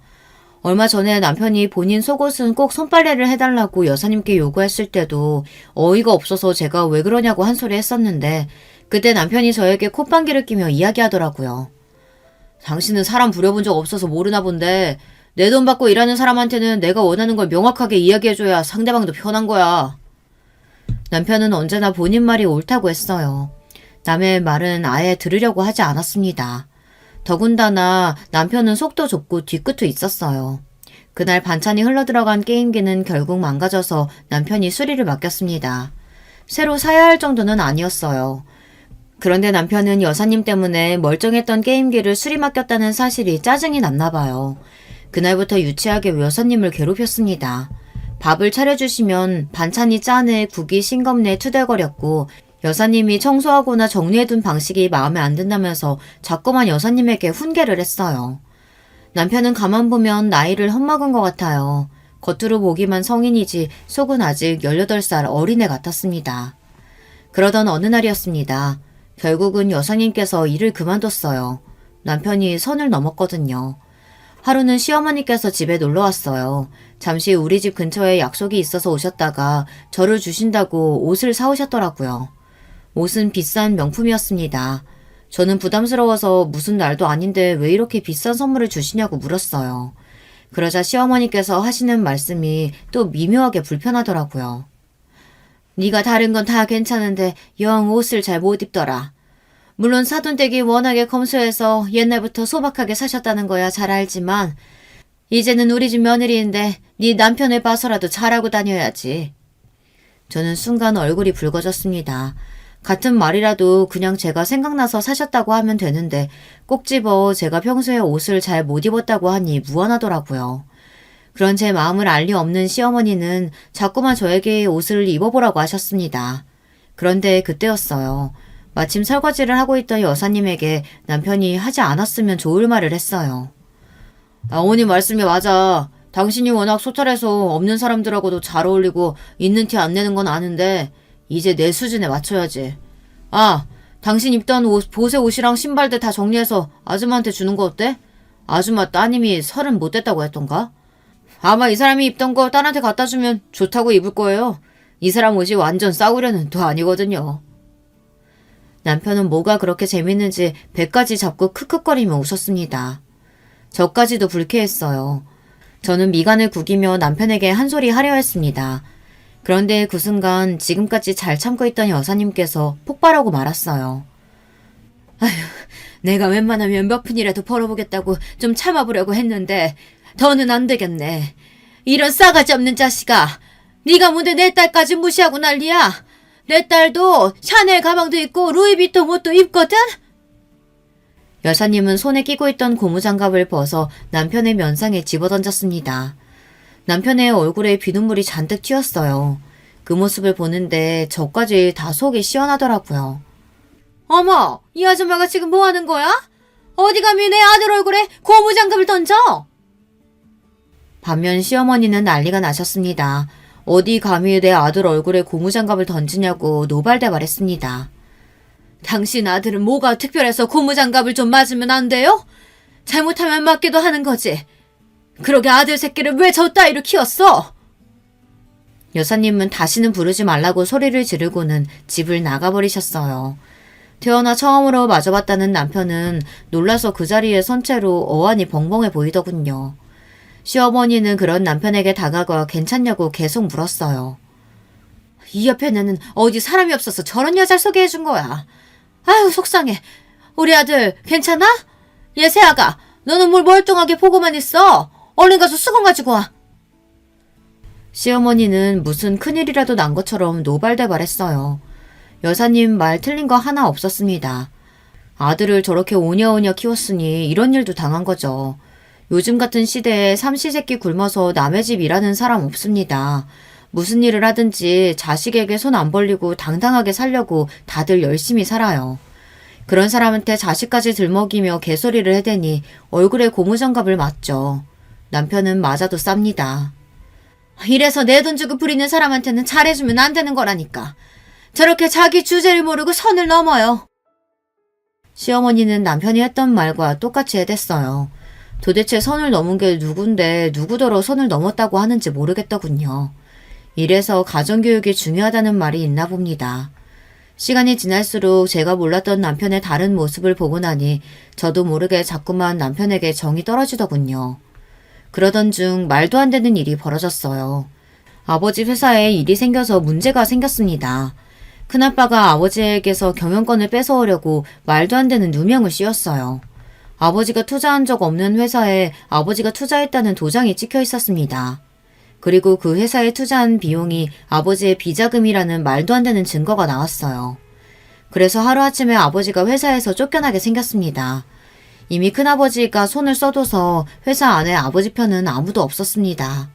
얼마 전에 남편이 본인 속옷은 꼭 손빨래를 해달라고 여사님께 요구했을 때도 어이가 없어서 제가 왜 그러냐고 한 소리 했었는데 그때 남편이 저에게 콧방귀를 끼며 이야기하더라고요. 당신은 사람 부려본 적 없어서 모르나 본데 내 돈 받고 일하는 사람한테는 내가 원하는 걸 명확하게 이야기해줘야 상대방도 편한 거야. 남편은 언제나 본인 말이 옳다고 했어요. 남의 말은 아예 들으려고 하지 않았습니다. 더군다나 남편은 속도 좁고 뒤끝도 있었어요. 그날 반찬이 흘러들어간 게임기는 결국 망가져서 남편이 수리를 맡겼습니다. 새로 사야 할 정도는 아니었어요. 그런데 남편은 여사님 때문에 멀쩡했던 게임기를 수리 맡겼다는 사실이 짜증이 났나 봐요. 그날부터 유치하게 여사님을 괴롭혔습니다. 밥을 차려주시면 반찬이 짜네, 국이 싱겁네 투덜거렸고 여사님이 청소하거나 정리해둔 방식이 마음에 안 든다면서 자꾸만 여사님에게 훈계를 했어요. 남편은 가만 보면 나이를 헛먹은 것 같아요. 겉으로 보기만 성인이지 속은 아직 18살 어린애 같았습니다. 그러던 어느 날이었습니다. 결국은 여사님께서 일을 그만뒀어요. 남편이 선을 넘었거든요. 하루는 시어머니께서 집에 놀러 왔어요. 잠시 우리 집 근처에 약속이 있어서 오셨다가 저를 주신다고 옷을 사오셨더라고요. 옷은 비싼 명품이었습니다. 저는 부담스러워서 무슨 날도 아닌데 왜 이렇게 비싼 선물을 주시냐고 물었어요. 그러자 시어머니께서 하시는 말씀이 또 미묘하게 불편하더라고요. 네가 다른 건 다 괜찮은데 영 옷을 잘 못 입더라. 물론 사돈댁이 워낙에 검소해서 옛날부터 소박하게 사셨다는 거야 잘 알지만 이제는 우리 집 며느리인데 네 남편을 봐서라도 잘하고 다녀야지. 저는 순간 얼굴이 붉어졌습니다. 같은 말이라도 그냥 제가 생각나서 사셨다고 하면 되는데 꼭 집어 제가 평소에 옷을 잘 못 입었다고 하니 무안하더라고요. 그런 제 마음을 알 리 없는 시어머니는 자꾸만 저에게 옷을 입어보라고 하셨습니다. 그런데 그때였어요. 마침 설거지를 하고 있던 여사님에게 남편이 하지 않았으면 좋을 말을 했어요. 어머니 말씀이 맞아. 당신이 워낙 소탈해서 없는 사람들하고도 잘 어울리고 있는 티 안 내는 건 아는데 이제 내 수준에 맞춰야지. 아, 당신 입던 옷, 보세 옷이랑 신발들 다 정리해서 아줌마한테 주는 거 어때? 아줌마 따님이 30 못 됐다고 했던가? 아마 이 사람이 입던 거 딸한테 갖다 주면 좋다고 입을 거예요. 이 사람 옷이 완전 싸구려는 도 아니거든요. 남편은 뭐가 그렇게 재밌는지 배까지 잡고 크크거리며 웃었습니다. 저까지도 불쾌했어요. 저는 미간을 구기며 남편에게 한 소리 하려 했습니다. 그런데 그 순간 지금까지 잘 참고 있던 여사님께서 폭발하고 말았어요. 아휴, 내가 웬만하면 몇 푼이라도 벌어보겠다고 좀 참아보려고 했는데 더는 안 되겠네. 이런 싸가지 없는 자식아. 네가 뭔데 내 딸까지 무시하고 난리야. 내 딸도 샤넬 가방도 입고 루이비통 옷도 입거든? 여사님은 손에 끼고 있던 고무장갑을 벗어 남편의 면상에 집어던졌습니다. 남편의 얼굴에 비눗물이 잔뜩 튀었어요. 그 모습을 보는데 저까지 다 속이 시원하더라고요. 어머, 이 아줌마가 지금 뭐 하는 거야? 어디 감히 내 아들 얼굴에 고무장갑을 던져? 반면 시어머니는 난리가 나셨습니다. 어디 감히 내 아들 얼굴에 고무장갑을 던지냐고 노발대발했습니다. 당신 아들은 뭐가 특별해서 고무장갑을 좀 맞으면 안 돼요? 잘못하면 맞기도 하는 거지. 그러게 아들 새끼를 왜 저 따위로 키웠어? 여사님은 다시는 부르지 말라고 소리를 지르고는 집을 나가버리셨어요. 태어나 처음으로 마주봤다는 남편은 놀라서 그 자리에 선 채로 어안이 벙벙해 보이더군요. 시어머니는 그런 남편에게 다가가 괜찮냐고 계속 물었어요. 이 옆에는 어디 사람이 없어서 저런 여자를 소개해준 거야. 아유 속상해. 우리 아들 괜찮아? 얘 새아가 너는 뭘 멀뚱하게 보고만 있어. 얼른 가서 수건 가지고 와. 시어머니는 무슨 큰일이라도 난 것처럼 노발대발했어요. 여사님 말 틀린 거 하나 없었습니다. 아들을 저렇게 오냐오냐 키웠으니 이런 일도 당한 거죠. 요즘 같은 시대에 삼시세끼 굶어서 남의 집 일하는 사람 없습니다. 무슨 일을 하든지 자식에게 손 안 벌리고 당당하게 살려고 다들 열심히 살아요. 그런 사람한테 자식까지 들먹이며 개소리를 해대니 얼굴에 고무장갑을 맞죠. 남편은 맞아도 쌉니다. 이래서 내 돈 주고 부리는 사람한테는 잘해주면 안 되는 거라니까. 저렇게 자기 주제를 모르고 선을 넘어요. 시어머니는 남편이 했던 말과 똑같이 해댔어요. 도대체 선을 넘은 게 누군데 누구더러 선을 넘었다고 하는지 모르겠더군요. 이래서 가정교육이 중요하다는 말이 있나 봅니다. 시간이 지날수록 제가 몰랐던 남편의 다른 모습을 보고 나니 저도 모르게 자꾸만 남편에게 정이 떨어지더군요. 그러던 중 말도 안 되는 일이 벌어졌어요. 아버지 회사에 일이 생겨서 문제가 생겼습니다. 큰아빠가 아버지에게서 경영권을 뺏어오려고 말도 안 되는 누명을 씌웠어요. 아버지가 투자한 적 없는 회사에 아버지가 투자했다는 도장이 찍혀 있었습니다. 그리고 그 회사에 투자한 비용이 아버지의 비자금이라는 말도 안 되는 증거가 나왔어요. 그래서 하루아침에 아버지가 회사에서 쫓겨나게 생겼습니다. 이미 큰아버지가 손을 써둬서 회사 안에 아버지 편은 아무도 없었습니다.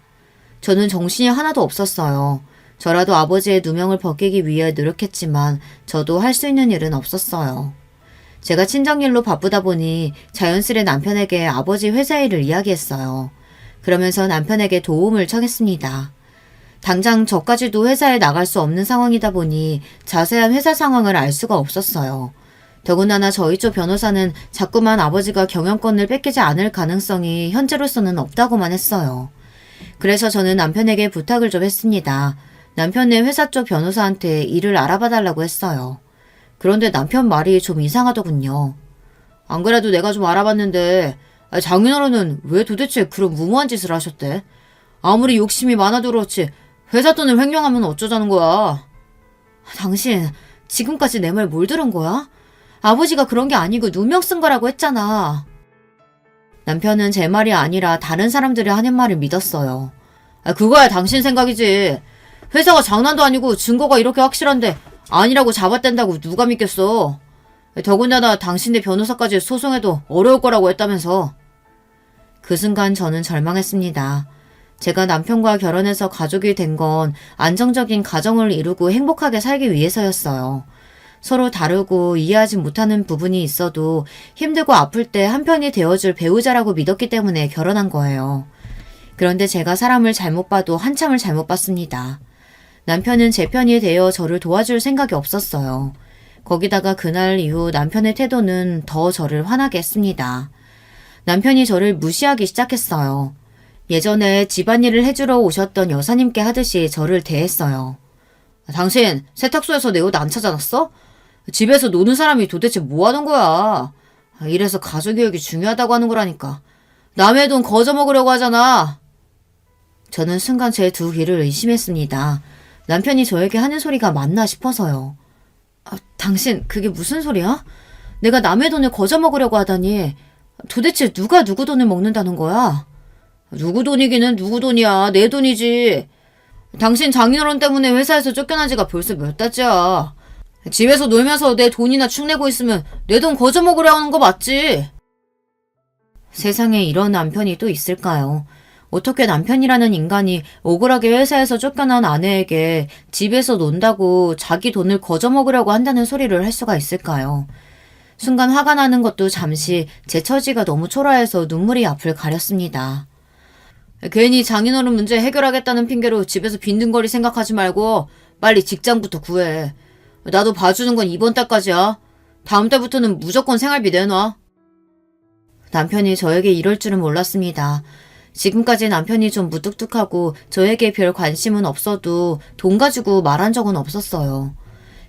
저는 정신이 하나도 없었어요. 저라도 아버지의 누명을 벗기기 위해 노력했지만 저도 할 수 있는 일은 없었어요. 제가 친정일로 바쁘다 보니 자연스레 남편에게 아버지 회사 일을 이야기했어요. 그러면서 남편에게 도움을 청했습니다. 당장 저까지도 회사에 나갈 수 없는 상황이다 보니 자세한 회사 상황을 알 수가 없었어요. 더군다나 저희 쪽 변호사는 자꾸만 아버지가 경영권을 뺏기지 않을 가능성이 현재로서는 없다고만 했어요. 그래서 저는 남편에게 부탁을 좀 했습니다. 남편의 회사 쪽 변호사한테 일을 알아봐 달라고 했어요. 그런데 남편 말이 좀 이상하더군요. 안 그래도 내가 좀 알아봤는데 장인어른은 왜 도대체 그런 무모한 짓을 하셨대? 아무리 욕심이 많아도 그렇지 회사 돈을 횡령하면 어쩌자는 거야? 당신 지금까지 내 말 뭘 들은 거야? 아버지가 그런 게 아니고 누명 쓴 거라고 했잖아. 남편은 제 말이 아니라 다른 사람들이 하는 말을 믿었어요. 그거야 당신 생각이지. 회사가 장난도 아니고 증거가 이렇게 확실한데 아니라고 잡아댄다고 누가 믿겠어. 더군다나 당신네 변호사까지 소송해도 어려울 거라고 했다면서. 그 순간 저는 절망했습니다. 제가 남편과 결혼해서 가족이 된 건 안정적인 가정을 이루고 행복하게 살기 위해서였어요. 서로 다르고 이해하지 못하는 부분이 있어도 힘들고 아플 때 한편이 되어줄 배우자라고 믿었기 때문에 결혼한 거예요. 그런데 제가 사람을 잘못 봐도 한참을 잘못 봤습니다. 남편은 제 편이 되어 저를 도와줄 생각이 없었어요. 거기다가 그날 이후 남편의 태도는 더 저를 화나게 했습니다. 남편이 저를 무시하기 시작했어요. 예전에 집안일을 해주러 오셨던 여사님께 하듯이 저를 대했어요. 당신 세탁소에서 내 옷 안 찾아놨어? 집에서 노는 사람이 도대체 뭐 하는 거야? 이래서 가족교육이 중요하다고 하는 거라니까. 남의 돈 거저 먹으려고 하잖아. 저는 순간 제 두 귀를 의심했습니다. 남편이 저에게 하는 소리가 맞나 싶어서요. 당신 그게 무슨 소리야? 내가 남의 돈을 거저 먹으려고 하다니. 도대체 누가 누구 돈을 먹는다는 거야? 누구 돈이기는 누구 돈이야. 내 돈이지. 당신 장인어른 때문에 회사에서 쫓겨난 지가 벌써 몇 달째야. 집에서 놀면서 내 돈이나 축내고 있으면 내 돈 거저 먹으려 하는 거 맞지? 세상에 이런 남편이 또 있을까요? 어떻게 남편이라는 인간이 억울하게 회사에서 쫓겨난 아내에게 집에서 논다고 자기 돈을 거저 먹으려고 한다는 소리를 할 수가 있을까요? 순간 화가 나는 것도 잠시 제 처지가 너무 초라해서 눈물이 앞을 가렸습니다. 괜히 장인어른 문제 해결하겠다는 핑계로 집에서 빈둥거릴 생각하지 말고 빨리 직장부터 구해. 나도 봐주는 건 이번 달까지야. 다음 달부터는 무조건 생활비 내놔. 남편이 저에게 이럴 줄은 몰랐습니다. 지금까지 남편이 좀 무뚝뚝하고 저에게 별 관심은 없어도 돈 가지고 말한 적은 없었어요.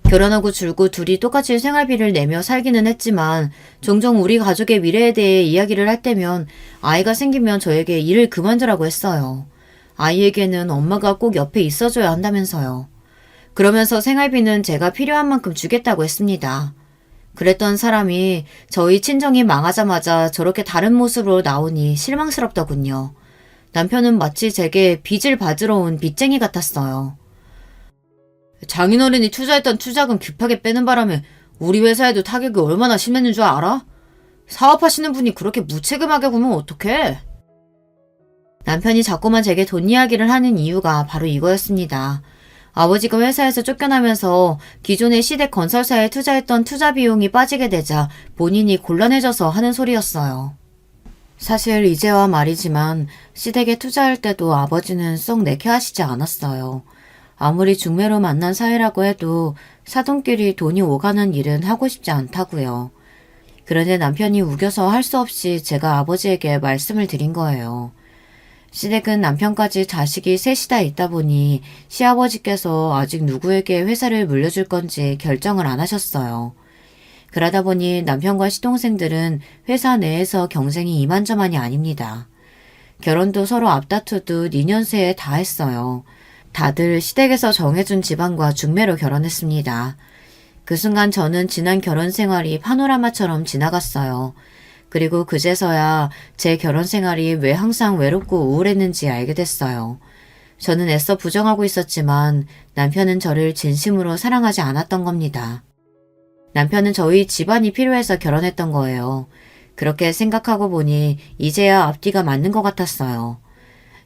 결혼하고 줄고 둘이 똑같이 생활비를 내며 살기는 했지만 종종 우리 가족의 미래에 대해 이야기를 할 때면 아이가 생기면 저에게 일을 그만두라고 했어요. 아이에게는 엄마가 꼭 옆에 있어줘야 한다면서요. 그러면서 생활비는 제가 필요한 만큼 주겠다고 했습니다. 그랬던 사람이 저희 친정이 망하자마자 저렇게 다른 모습으로 나오니 실망스럽더군요. 남편은 마치 제게 빚을 받으러 온 빚쟁이 같았어요. 장인어른이 투자했던 투자금 급하게 빼는 바람에 우리 회사에도 타격이 얼마나 심했는 줄 알아? 사업하시는 분이 그렇게 무책임하게 굴면 어떡해? 남편이 자꾸만 제게 돈 이야기를 하는 이유가 바로 이거였습니다. 아버지가 회사에서 쫓겨나면서 기존의 시댁 건설사에 투자했던 투자 비용이 빠지게 되자 본인이 곤란해져서 하는 소리였어요. 사실 이제와 말이지만 시댁에 투자할 때도 아버지는 썩 내켜하시지 않았어요. 아무리 중매로 만난 사이라고 해도 사돈끼리 돈이 오가는 일은 하고 싶지 않다고요. 그런데 남편이 우겨서 할 수 없이 제가 아버지에게 말씀을 드린 거예요. 시댁은 남편까지 자식이 셋이다 있다 보니 시아버지께서 아직 누구에게 회사를 물려줄 건지 결정을 안 하셨어요. 그러다 보니 남편과 시동생들은 회사 내에서 경쟁이 이만저만이 아닙니다. 결혼도 서로 앞다투듯 2년 새에 다 했어요. 다들 시댁에서 정해준 집안과 중매로 결혼했습니다. 그 순간 저는 지난 결혼 생활이 파노라마처럼 지나갔어요. 그리고 그제서야 제 결혼 생활이 왜 항상 외롭고 우울했는지 알게 됐어요. 저는 애써 부정하고 있었지만 남편은 저를 진심으로 사랑하지 않았던 겁니다. 남편은 저희 집안이 필요해서 결혼했던 거예요. 그렇게 생각하고 보니 이제야 앞뒤가 맞는 것 같았어요.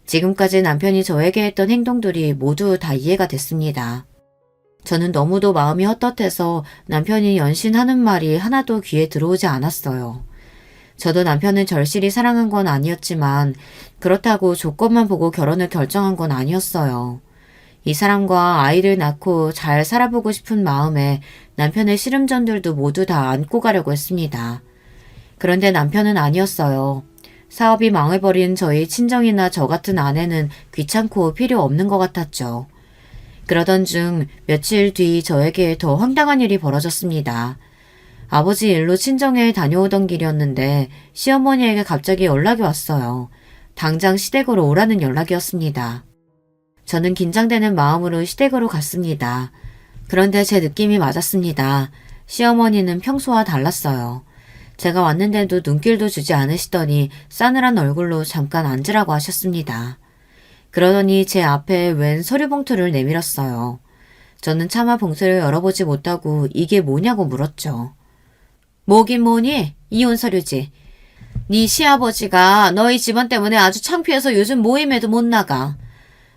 지금까지 남편이 저에게 했던 행동들이 모두 다 이해가 됐습니다. 저는 너무도 마음이 헛헛해서 남편이 연신하는 말이 하나도 귀에 들어오지 않았어요. 저도 남편을 절실히 사랑한 건 아니었지만 그렇다고 조건만 보고 결혼을 결정한 건 아니었어요. 이 사람과 아이를 낳고 잘 살아보고 싶은 마음에 남편의 시름전들도 모두 다 안고 가려고 했습니다. 그런데 남편은 아니었어요. 사업이 망해버린 저희 친정이나 저 같은 아내는 귀찮고 필요 없는 것 같았죠. 그러던 중 며칠 뒤 저에게 더 황당한 일이 벌어졌습니다. 아버지 일로 친정에 다녀오던 길이었는데 시어머니에게 갑자기 연락이 왔어요. 당장 시댁으로 오라는 연락이었습니다. 저는 긴장되는 마음으로 시댁으로 갔습니다. 그런데 제 느낌이 맞았습니다. 시어머니는 평소와 달랐어요. 제가 왔는데도 눈길도 주지 않으시더니 싸늘한 얼굴로 잠깐 앉으라고 하셨습니다. 그러더니 제 앞에 웬 서류 봉투를 내밀었어요. 저는 차마 봉투를 열어보지 못하고 이게 뭐냐고 물었죠. 뭐긴 뭐니? 이혼 서류지. 네 시아버지가 너희 집안 때문에 아주 창피해서 요즘 모임에도 못 나가.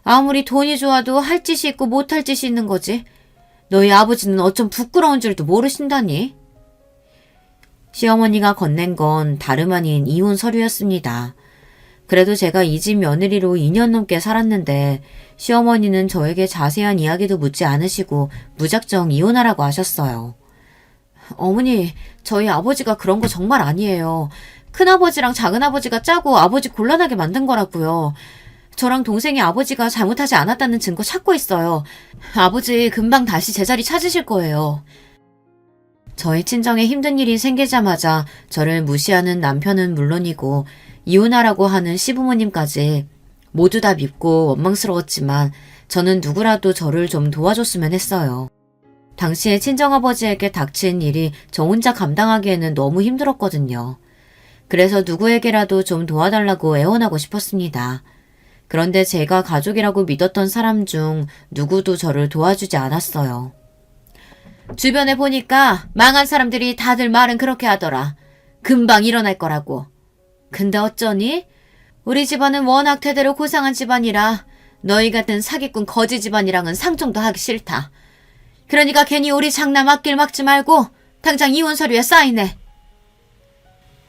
아무리 돈이 좋아도 할 짓이 있고 못할 짓이 있는 거지. 너희 아버지는 어쩜 부끄러운 줄도 모르신다니. 시어머니가 건넨 건 다름 아닌 이혼 서류였습니다. 그래도 제가 이 집 며느리로 2년 넘게 살았는데 시어머니는 저에게 자세한 이야기도 묻지 않으시고 무작정 이혼하라고 하셨어요. 어머니, 저희 아버지가 그런 거 정말 아니에요. 큰아버지랑 작은아버지가 짜고 아버지 곤란하게 만든 거라고요. 저랑 동생이 아버지가 잘못하지 않았다는 증거 찾고 있어요. 아버지 금방 다시 제자리 찾으실 거예요. 저희 친정에 힘든 일이 생기자마자 저를 무시하는 남편은 물론이고 이혼하라고 하는 시부모님까지 모두 다 밉고 원망스러웠지만 저는 누구라도 저를 좀 도와줬으면 했어요. 당시에 친정아버지에게 닥친 일이 저 혼자 감당하기에는 너무 힘들었거든요. 그래서 누구에게라도 좀 도와달라고 애원하고 싶었습니다. 그런데 제가 가족이라고 믿었던 사람 중 누구도 저를 도와주지 않았어요. 주변에 보니까 망한 사람들이 다들 말은 그렇게 하더라. 금방 일어날 거라고. 근데 어쩌니? 우리 집안은 워낙 대대로 고상한 집안이라 너희 같은 사기꾼 거지 집안이랑은 상종도 하기 싫다. 그러니까 괜히 우리 장남 앞길 막지 말고 당장 이혼 서류에 사인해.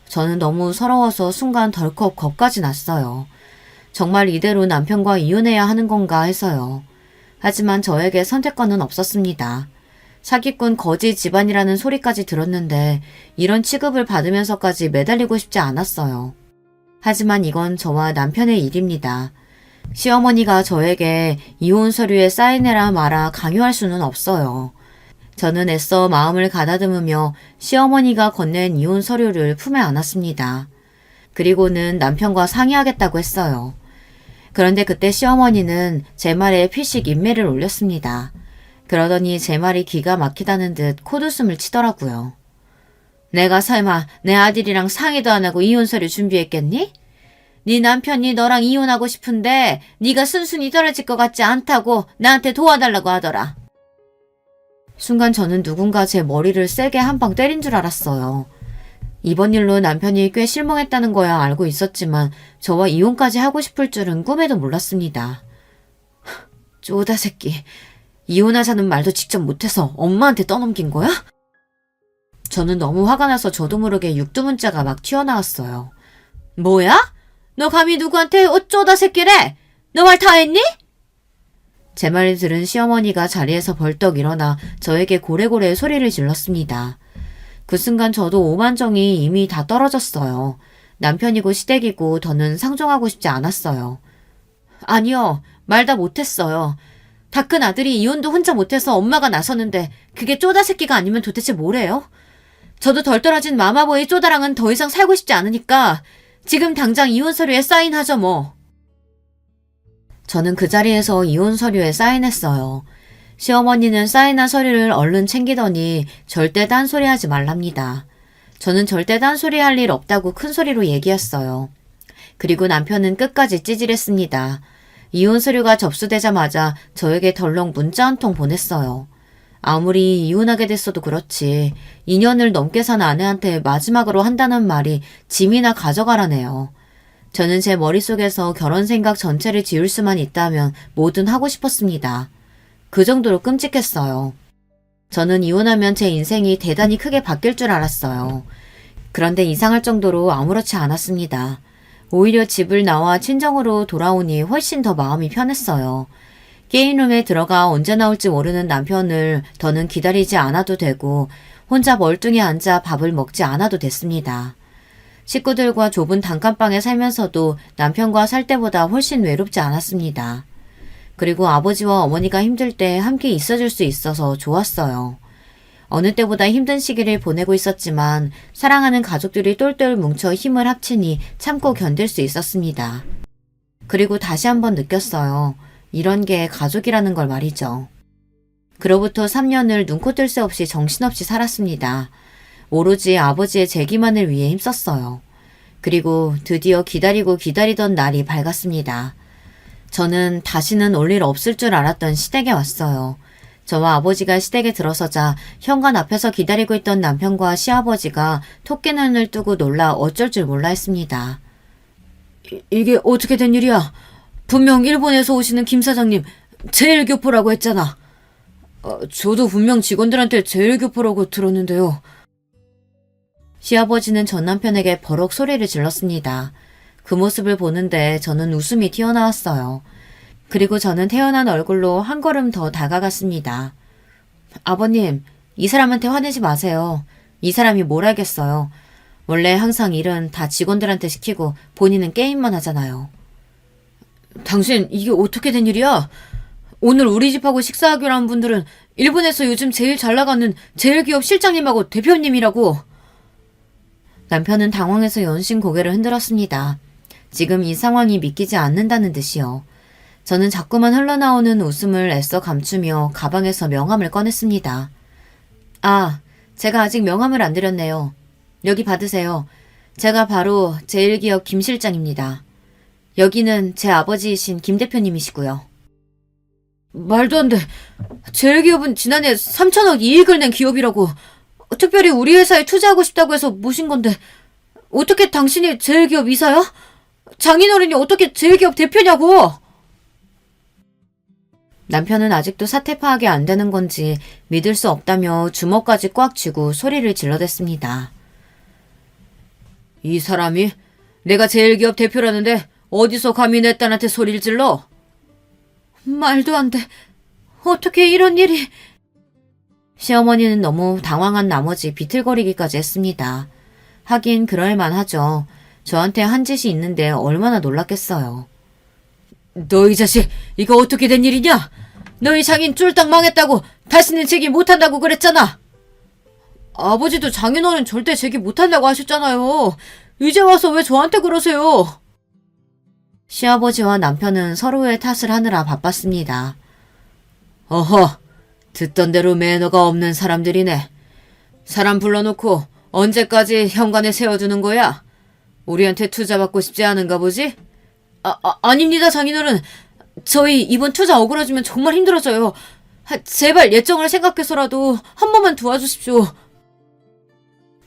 저는 너무 서러워서 순간 덜컥 겁까지 났어요. 정말 이대로 남편과 이혼해야 하는 건가 해서요. 하지만 저에게 선택권은 없었습니다. 사기꾼 거지 집안이라는 소리까지 들었는데 이런 취급을 받으면서까지 매달리고 싶지 않았어요. 하지만 이건 저와 남편의 일입니다. 시어머니가 저에게 이혼 서류에 사인해라 마라 강요할 수는 없어요. 저는 애써 마음을 가다듬으며 시어머니가 건넨 이혼 서류를 품에 안았습니다. 그리고는 남편과 상의하겠다고 했어요. 그런데 그때 시어머니는 제 말에 피식 인매를 올렸습니다. 그러더니 제 말이 기가 막히다는 듯 콧웃음을 치더라고요. 내가 설마 내 아들이랑 상의도 안 하고 이혼 서류 준비했겠니? 네 남편이 너랑 이혼하고 싶은데 네가 순순히 떨어질 것 같지 않다고 나한테 도와달라고 하더라. 순간 저는 누군가 제 머리를 세게 한 방 때린 줄 알았어요. 이번 일로 남편이 꽤 실망했다는 거야 알고 있었지만 저와 이혼까지 하고 싶을 줄은 꿈에도 몰랐습니다. 쪼다 새끼. 이혼하자는 말도 직접 못해서 엄마한테 떠넘긴 거야? 저는 너무 화가 나서 저도 모르게 육두문자가 막 튀어나왔어요. 뭐야? 너 감히 누구한테 어쩌다 새끼래? 너 말 다 했니? 제 말을 들은 시어머니가 자리에서 벌떡 일어나 저에게 고래고래 소리를 질렀습니다. 그 순간 저도 오만정이 이미 다 떨어졌어요. 남편이고 시댁이고 더는 상종하고 싶지 않았어요. 아니요. 말 다 못했어요. 다 큰 아들이 이혼도 혼자 못해서 엄마가 나서는데 그게 쪼다 새끼가 아니면 도대체 뭐래요? 저도 덜 떨어진 마마보이 쪼다랑은 더 이상 살고 싶지 않으니까 지금 당장 이혼 서류에 사인하죠 뭐. 저는 그 자리에서 이혼 서류에 사인했어요. 시어머니는 사인한 서류를 얼른 챙기더니 절대 딴소리하지 말랍니다. 저는 절대 딴소리할 일 없다고 큰 소리로 얘기했어요. 그리고 남편은 끝까지 찌질했습니다. 이혼 서류가 접수되자마자 저에게 덜렁 문자 한 통 보냈어요. 아무리 이혼하게 됐어도 그렇지 2년을 넘게 산 아내한테 마지막으로 한다는 말이 짐이나 가져가라네요. 저는 제 머릿속에서 결혼 생각 전체를 지울 수만 있다면 뭐든 하고 싶었습니다. 그 정도로 끔찍했어요. 저는 이혼하면 제 인생이 대단히 크게 바뀔 줄 알았어요. 그런데 이상할 정도로 아무렇지 않았습니다. 오히려 집을 나와 친정으로 돌아오니 훨씬 더 마음이 편했어요. 게임룸에 들어가 언제 나올지 모르는 남편을 더는 기다리지 않아도 되고 혼자 멀뚱히 앉아 밥을 먹지 않아도 됐습니다. 식구들과 좁은 단칸방에 살면서도 남편과 살 때보다 훨씬 외롭지 않았습니다. 그리고 아버지와 어머니가 힘들 때 함께 있어줄 수 있어서 좋았어요. 어느 때보다 힘든 시기를 보내고 있었지만 사랑하는 가족들이 똘똘 뭉쳐 힘을 합치니 참고 견딜 수 있었습니다. 그리고 다시 한번 느꼈어요. 이런 게 가족이라는 걸 말이죠. 그로부터 3년을 눈코 뜰 새 없이 정신없이 살았습니다. 오로지 아버지의 재기만을 위해 힘썼어요. 그리고 드디어 기다리고 기다리던 날이 밝았습니다. 저는 다시는 올 일 없을 줄 알았던 시댁에 왔어요. 저와 아버지가 시댁에 들어서자 현관 앞에서 기다리고 있던 남편과 시아버지가 토끼눈을 뜨고 놀라 어쩔 줄 몰라 했습니다. 이게 어떻게 된 일이야? 분명 일본에서 오시는 김 사장님 제일교포라고 했잖아. 저도 분명 직원들한테 제일교포라고 들었는데요. 시아버지는 전 남편에게 버럭 소리를 질렀습니다. 그 모습을 보는데 저는 웃음이 튀어나왔어요. 그리고 저는 태어난 얼굴로 한 걸음 더 다가갔습니다. 아버님, 이 사람한테 화내지 마세요. 이 사람이 뭘 알겠어요. 원래 항상 일은 다 직원들한테 시키고 본인은 게임만 하잖아요. 당신 이게 어떻게 된 일이야? 오늘 우리 집하고 식사하기로 한 분들은 일본에서 요즘 제일 잘 나가는 제일 기업 실장님하고 대표님이라고. 남편은 당황해서 연신 고개를 흔들었습니다. 지금 이 상황이 믿기지 않는다는 듯이요. 저는 자꾸만 흘러나오는 웃음을 애써 감추며 가방에서 명함을 꺼냈습니다. 아, 제가 아직 명함을 안 드렸네요. 여기 받으세요. 제가 바로 제일기업 김 실장입니다. 여기는 제 아버지이신 김 대표님이시고요. 말도 안 돼. 제일기업은 지난해 3천억 이익을 낸 기업이라고. 특별히 우리 회사에 투자하고 싶다고 해서 모신 건데 어떻게 당신이 제일기업 이사야? 장인어른이 어떻게 제일기업 대표냐고. 남편은 아직도 사태 파악이 안 되는 건지 믿을 수 없다며 주먹까지 꽉 쥐고 소리를 질러댔습니다. 이 사람이 내가 제일기업 대표라는데 어디서 감히 내 딸한테 소리를 질러? 말도 안 돼. 어떻게 이런 일이... 시어머니는 너무 당황한 나머지 비틀거리기까지 했습니다. 하긴 그럴만하죠. 저한테 한 짓이 있는데 얼마나 놀랐겠어요. 너희 자식, 이거 어떻게 된 일이냐? 너희 장인 쫄딱 망했다고 다시는 제기 못한다고 그랬잖아. 아버지도 장인어른 절대 제기 못한다고 하셨잖아요. 이제 와서 왜 저한테 그러세요? 시아버지와 남편은 서로의 탓을 하느라 바빴습니다. 어허, 듣던 대로 매너가 없는 사람들이네. 사람 불러놓고 언제까지 현관에 세워두는 거야? 우리한테 투자 받고 싶지 않은가 보지? 아닙니다, 장인어른. 저희 이번 투자 억울해지면 정말 힘들어져요. 제발 예정을 생각해서라도 한 번만 도와주십시오.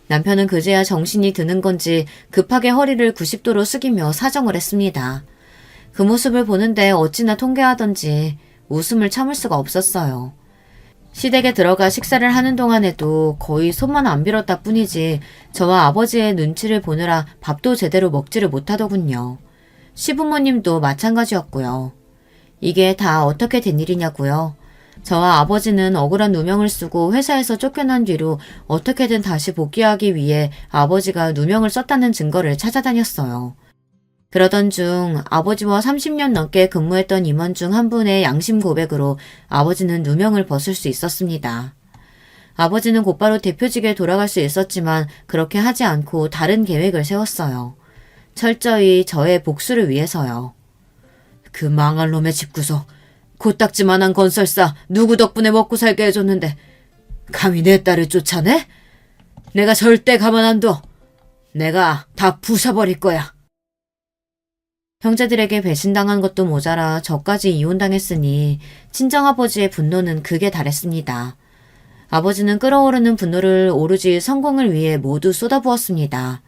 남편은 그제야 정신이 드는 건지 급하게 허리를 90도로 숙이며 사정을 했습니다. 그 모습을 보는데 어찌나 통쾌하던지 웃음을 참을 수가 없었어요. 시댁에 들어가 식사를 하는 동안에도 거의 손만 안 빌었다 뿐이지 저와 아버지의 눈치를 보느라 밥도 제대로 먹지를 못하더군요. 시부모님도 마찬가지였고요. 이게 다 어떻게 된 일이냐고요. 저와 아버지는 억울한 누명을 쓰고 회사에서 쫓겨난 뒤로 어떻게든 다시 복귀하기 위해 아버지가 누명을 썼다는 증거를 찾아다녔어요. 그러던 중 아버지와 30년 넘게 근무했던 임원 중 한 분의 양심 고백으로 아버지는 누명을 벗을 수 있었습니다. 아버지는 곧바로 대표직에 돌아갈 수 있었지만 그렇게 하지 않고 다른 계획을 세웠어요. 철저히 저의 복수를 위해서요. 그 망할 놈의 집구석, 코딱지만한 건설사 누구 덕분에 먹고 살게 해줬는데 감히 내 딸을 쫓아내? 내가 절대 가만 안 둬. 내가 다 부숴버릴 거야. 형제들에게 배신당한 것도 모자라 저까지 이혼당했으니 친정아버지의 분노는 극에 달했습니다. 아버지는 끓어오르는 분노를 오로지 성공을 위해 모두 쏟아부었습니다.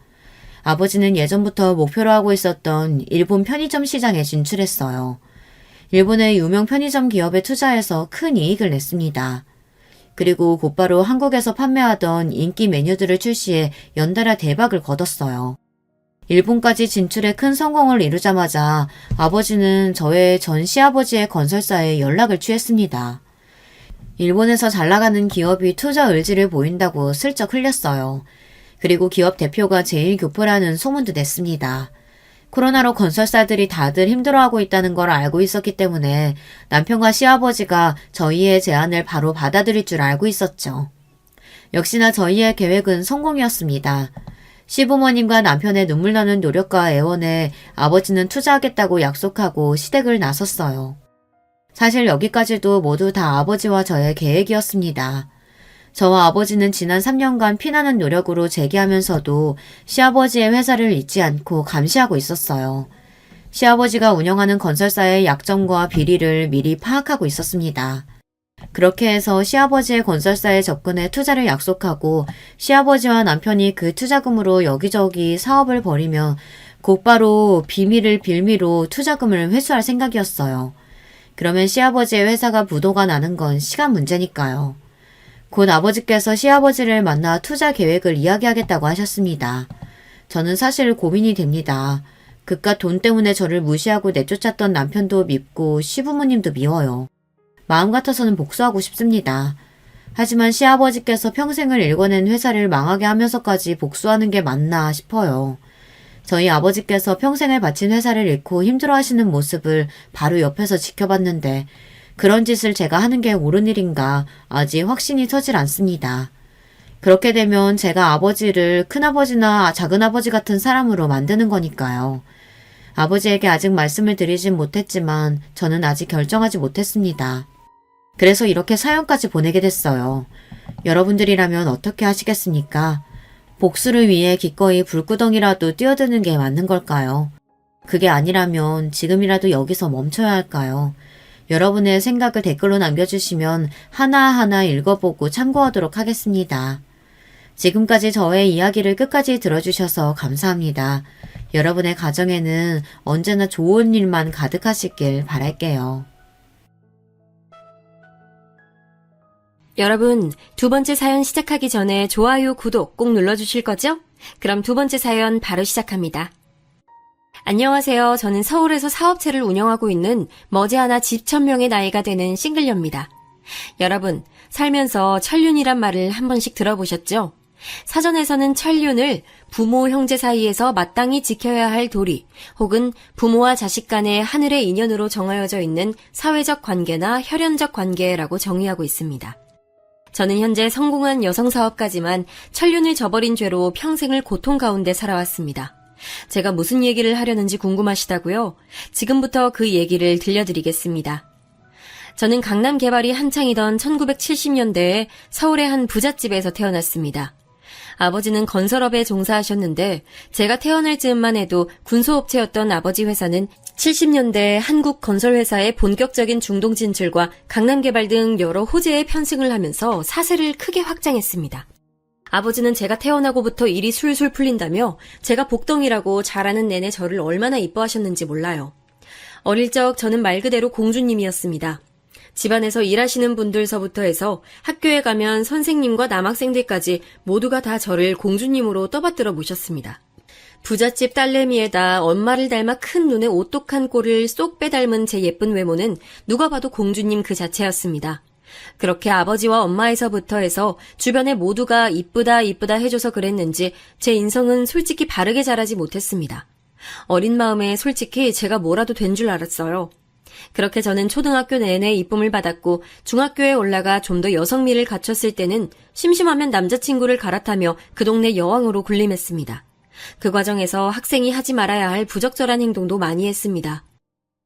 아버지는 예전부터 목표로 하고 있었던 일본 편의점 시장에 진출했어요. 일본의 유명 편의점 기업에 투자해서 큰 이익을 냈습니다. 그리고 곧바로 한국에서 판매하던 인기 메뉴들을 출시해 연달아 대박을 거뒀어요. 일본까지 진출해 큰 성공을 이루자마자 아버지는 저의 전 시아버지의 건설사에 연락을 취했습니다. 일본에서 잘 나가는 기업이 투자 의지를 보인다고 슬쩍 흘렸어요. 그리고 기업 대표가 제1교포라는 소문도 냈습니다. 코로나로 건설사들이 다들 힘들어하고 있다는 걸 알고 있었기 때문에 남편과 시아버지가 저희의 제안을 바로 받아들일 줄 알고 있었죠. 역시나 저희의 계획은 성공이었습니다. 시부모님과 남편의 눈물 나는 노력과 애원에 아버지는 투자하겠다고 약속하고 시댁을 나섰어요. 사실 여기까지도 모두 다 아버지와 저의 계획이었습니다. 저와 아버지는 지난 3년간 피나는 노력으로 재기하면서도 시아버지의 회사를 잊지 않고 감시하고 있었어요. 시아버지가 운영하는 건설사의 약점과 비리를 미리 파악하고 있었습니다. 그렇게 해서 시아버지의 건설사에 접근해 투자를 약속하고 시아버지와 남편이 그 투자금으로 여기저기 사업을 벌이며 곧바로 비밀을 빌미로 투자금을 회수할 생각이었어요. 그러면 시아버지의 회사가 부도가 나는 건 시간 문제니까요. 곧 아버지께서 시아버지를 만나 투자 계획을 이야기하겠다고 하셨습니다. 저는 사실 고민이 됩니다. 그깟 돈 때문에 저를 무시하고 내쫓았던 남편도 밉고 시부모님도 미워요. 마음 같아서는 복수하고 싶습니다. 하지만 시아버지께서 평생을 일궈낸 회사를 망하게 하면서까지 복수하는 게 맞나 싶어요. 저희 아버지께서 평생을 바친 회사를 잃고 힘들어하시는 모습을 바로 옆에서 지켜봤는데 그런 짓을 제가 하는 게 옳은 일인가 아직 확신이 서질 않습니다. 그렇게 되면 제가 아버지를 큰아버지나 작은아버지 같은 사람으로 만드는 거니까요. 아버지에게 아직 말씀을 드리진 못했지만 저는 아직 결정하지 못했습니다. 그래서 이렇게 사연까지 보내게 됐어요. 여러분들이라면 어떻게 하시겠습니까? 복수를 위해 기꺼이 불구덩이라도 뛰어드는 게 맞는 걸까요? 그게 아니라면 지금이라도 여기서 멈춰야 할까요? 여러분의 생각을 댓글로 남겨주시면 하나하나 읽어보고 참고하도록 하겠습니다. 지금까지 저의 이야기를 끝까지 들어주셔서 감사합니다. 여러분의 가정에는 언제나 좋은 일만 가득하시길 바랄게요. 여러분, 두 번째 사연 시작하기 전에 좋아요, 구독 꼭 눌러주실 거죠? 그럼 두 번째 사연 바로 시작합니다. 안녕하세요. 저는 서울에서 사업체를 운영하고 있는 머지않아 집 천명의 나이가 되는 싱글녀입니다. 여러분, 살면서 천륜이란 말을 한 번씩 들어보셨죠? 사전에서는 천륜을 부모, 형제 사이에서 마땅히 지켜야 할 도리, 혹은 부모와 자식 간의 하늘의 인연으로 정하여져 있는 사회적 관계나 혈연적 관계라고 정의하고 있습니다. 저는 현재 성공한 여성사업가지만 천륜을 저버린 죄로 평생을 고통 가운데 살아왔습니다. 제가 무슨 얘기를 하려는지 궁금하시다고요? 지금부터 그 얘기를 들려드리겠습니다. 저는 강남 개발이 한창이던 1970년대에 서울의 한 부잣집에서 태어났습니다. 아버지는 건설업에 종사하셨는데 제가 태어날 즈음만 해도 군소업체였던 아버지 회사는 70년대 한국 건설회사의 본격적인 중동 진출과 강남 개발 등 여러 호재에 편승을 하면서 사세를 크게 확장했습니다. 아버지는 제가 태어나고부터 일이 술술 풀린다며 제가 복덩이라고 자라는 내내 저를 얼마나 이뻐하셨는지 몰라요. 어릴 적 저는 말 그대로 공주님이었습니다. 집안에서 일하시는 분들서부터 해서 학교에 가면 선생님과 남학생들까지 모두가 다 저를 공주님으로 떠받들어 모셨습니다. 부잣집 딸내미에다 엄마를 닮아 큰 눈에 오똑한 꼴을 쏙 빼닮은 제 예쁜 외모는 누가 봐도 공주님 그 자체였습니다. 그렇게 아버지와 엄마에서부터 해서 주변에 모두가 이쁘다 이쁘다 해줘서 그랬는지 제 인성은 솔직히 바르게 자라지 못했습니다. 어린 마음에 솔직히 제가 뭐라도 된 줄 알았어요. 그렇게 저는 초등학교 내내 이쁨을 받았고 중학교에 올라가 좀 더 여성미를 갖췄을 때는 심심하면 남자친구를 갈아타며 그 동네 여왕으로 군림했습니다. 그 과정에서 학생이 하지 말아야 할 부적절한 행동도 많이 했습니다.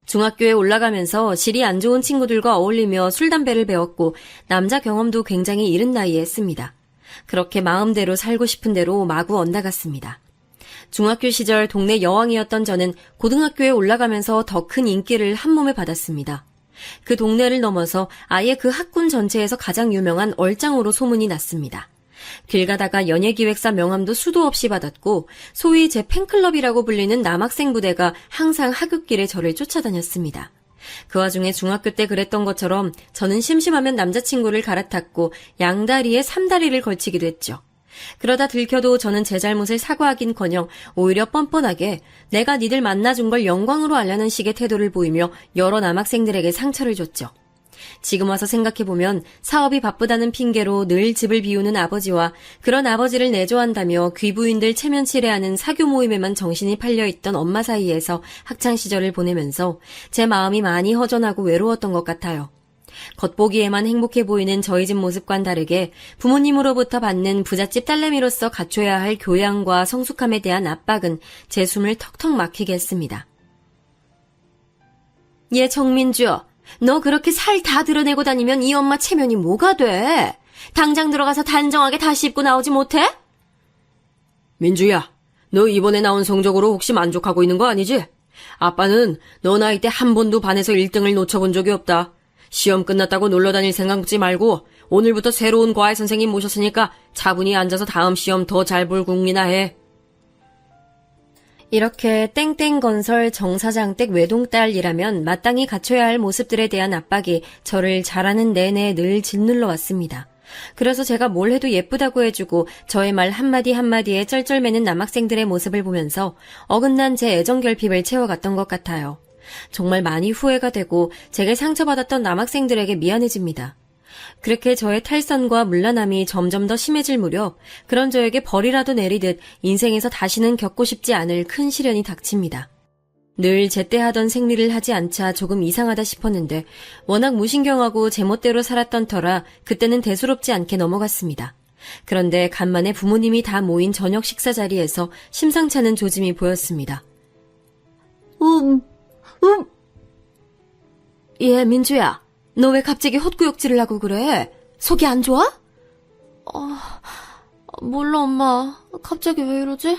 중학교에 올라가면서 질이 안 좋은 친구들과 어울리며 술, 담배를 배웠고 남자 경험도 굉장히 이른 나이에 했습니다. 그렇게 마음대로 살고 싶은 대로 마구 엇나갔습니다. 중학교 시절 동네 여왕이었던 저는 고등학교에 올라가면서 더 큰 인기를 한몸에 받았습니다. 그 동네를 넘어서 아예 그 학군 전체에서 가장 유명한 얼짱으로 소문이 났습니다. 길 가다가 연예기획사 명함도 수도 없이 받았고 소위 제 팬클럽이라고 불리는 남학생 부대가 항상 하굣길에 저를 쫓아다녔습니다. 그 와중에 중학교 때 그랬던 것처럼 저는 심심하면 남자친구를 갈아탔고 양다리에 삼다리를 걸치기도 했죠. 그러다 들켜도 저는 제 잘못을 사과하긴커녕 오히려 뻔뻔하게 내가 니들 만나준 걸 영광으로 알라는 식의 태도를 보이며 여러 남학생들에게 상처를 줬죠. 지금 와서 생각해보면 사업이 바쁘다는 핑계로 늘 집을 비우는 아버지와 그런 아버지를 내조한다며 귀부인들 체면치레하는 사교 모임에만 정신이 팔려있던 엄마 사이에서 학창시절을 보내면서 제 마음이 많이 허전하고 외로웠던 것 같아요. 겉보기에만 행복해 보이는 저희 집 모습과는 다르게 부모님으로부터 받는 부잣집 딸내미로서 갖춰야 할 교양과 성숙함에 대한 압박은 제 숨을 턱턱 막히게 했습니다. 얘 정민주, 너 그렇게 살 다 드러내고 다니면 이 엄마 체면이 뭐가 돼? 당장 들어가서 단정하게 다시 입고 나오지 못해? 민주야, 너 이번에 나온 성적으로 혹시 만족하고 있는 거 아니지? 아빠는 너 나이 때 한 번도 반에서 1등을 놓쳐본 적이 없다. 시험 끝났다고 놀러 다닐 생각 갖지 말고 오늘부터 새로운 과외 선생님 모셨으니까 차분히 앉아서 다음 시험 더 잘 볼 궁리나 해. 이렇게 땡땡건설 정사장 댁 외동딸이라면 마땅히 갖춰야 할 모습들에 대한 압박이 저를 자라는 내내 늘 짓눌러 왔습니다. 그래서 제가 뭘 해도 예쁘다고 해주고 저의 말 한마디 한마디에 쩔쩔매는 남학생들의 모습을 보면서 어긋난 제 애정 결핍을 채워갔던 것 같아요. 정말 많이 후회가 되고 제게 상처받았던 남학생들에게 미안해집니다. 그렇게 저의 탈선과 물란함이 점점 더 심해질 무렵 그런 저에게 벌이라도 내리듯 인생에서 다시는 겪고 싶지 않을 큰 시련이 닥칩니다. 늘 제때 하던 생리를 하지 않자 조금 이상하다 싶었는데 워낙 무신경하고 제멋대로 살았던 터라 그때는 대수롭지 않게 넘어갔습니다. 그런데 간만에 부모님이 다 모인 저녁 식사 자리에서 심상찮은 조짐이 보였습니다. 예, 민주야. 너 왜 갑자기 헛구역질을 하고 그래? 속이 안 좋아? 몰라, 엄마. 갑자기 왜 이러지?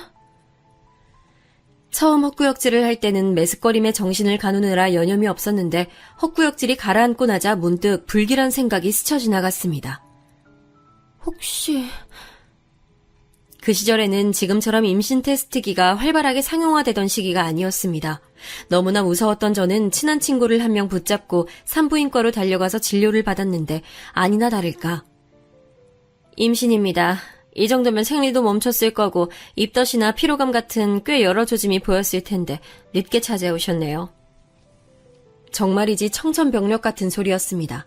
처음 헛구역질을 할 때는 메스꺼림에 정신을 가누느라 여념이 없었는데 헛구역질이 가라앉고 나자 문득 불길한 생각이 스쳐 지나갔습니다. 혹시... 그 시절에는 지금처럼 임신 테스트기가 활발하게 상용화되던 시기가 아니었습니다. 너무나 무서웠던 저는 친한 친구를 한 명 붙잡고 산부인과로 달려가서 진료를 받았는데 아니나 다를까. 임신입니다. 이 정도면 생리도 멈췄을 거고 입덧이나 피로감 같은 꽤 여러 조짐이 보였을 텐데 늦게 찾아오셨네요. 정말이지 청천벽력 같은 소리였습니다.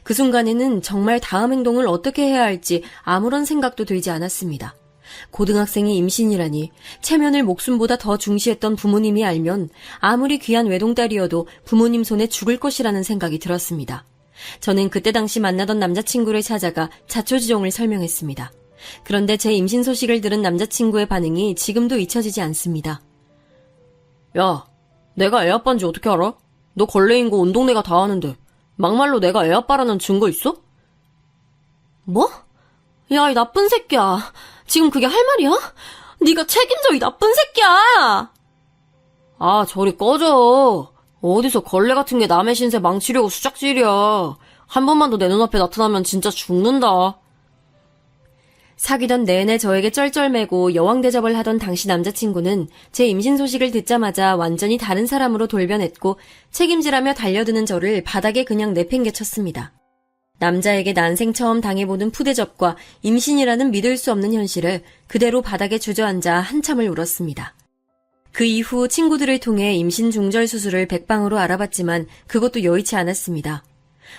그 순간에는 정말 다음 행동을 어떻게 해야 할지 아무런 생각도 들지 않았습니다. 고등학생이 임신이라니 체면을 목숨보다 더 중시했던 부모님이 알면 아무리 귀한 외동딸이어도 부모님 손에 죽을 것이라는 생각이 들었습니다. 저는 그때 당시 만나던 남자친구를 찾아가 자초지종을 설명했습니다. 그런데 제 임신 소식을 들은 남자친구의 반응이 지금도 잊혀지지 않습니다. 야, 내가 애아빠인지 어떻게 알아? 너 걸레인 거 온 동네가 다 아는데 막말로 내가 애아빠라는 증거 있어? 뭐? 야, 이 나쁜 새끼야. 지금 그게 할 말이야? 네가 책임져, 이 나쁜 새끼야! 아, 저리 꺼져. 어디서 걸레 같은 게 남의 신세 망치려고 수작질이야. 한 번만 더 내 눈앞에 나타나면 진짜 죽는다. 사귀던 내내 저에게 쩔쩔매고 여왕 대접을 하던 당시 남자친구는 제 임신 소식을 듣자마자 완전히 다른 사람으로 돌변했고 책임지라며 달려드는 저를 바닥에 그냥 내팽개쳤습니다. 남자에게 난생 처음 당해보는 푸대접과 임신이라는 믿을 수 없는 현실을 그대로 바닥에 주저앉아 한참을 울었습니다. 그 이후 친구들을 통해 임신 중절 수술을 백방으로 알아봤지만 그것도 여의치 않았습니다.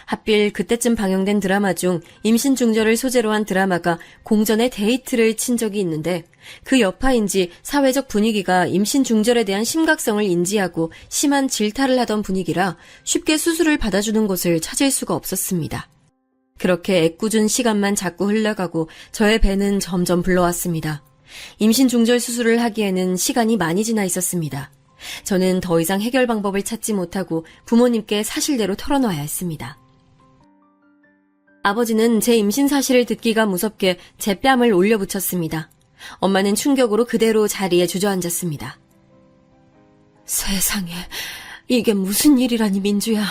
하필 그때쯤 방영된 드라마 중 임신 중절을 소재로 한 드라마가 공전의 데이트를 친 적이 있는데 그 여파인지 사회적 분위기가 임신 중절에 대한 심각성을 인지하고 심한 질타를 하던 분위기라 쉽게 수술을 받아주는 곳을 찾을 수가 없었습니다. 그렇게 애꿎은 시간만 자꾸 흘러가고 저의 배는 점점 불러왔습니다. 임신 중절 수술을 하기에는 시간이 많이 지나 있었습니다. 저는 더 이상 해결 방법을 찾지 못하고 부모님께 사실대로 털어놔야 했습니다. 아버지는 제 임신 사실을 듣기가 무섭게 제 뺨을 올려붙였습니다. 엄마는 충격으로 그대로 자리에 주저앉았습니다. 세상에, 이게 무슨 일이라니, 민주야.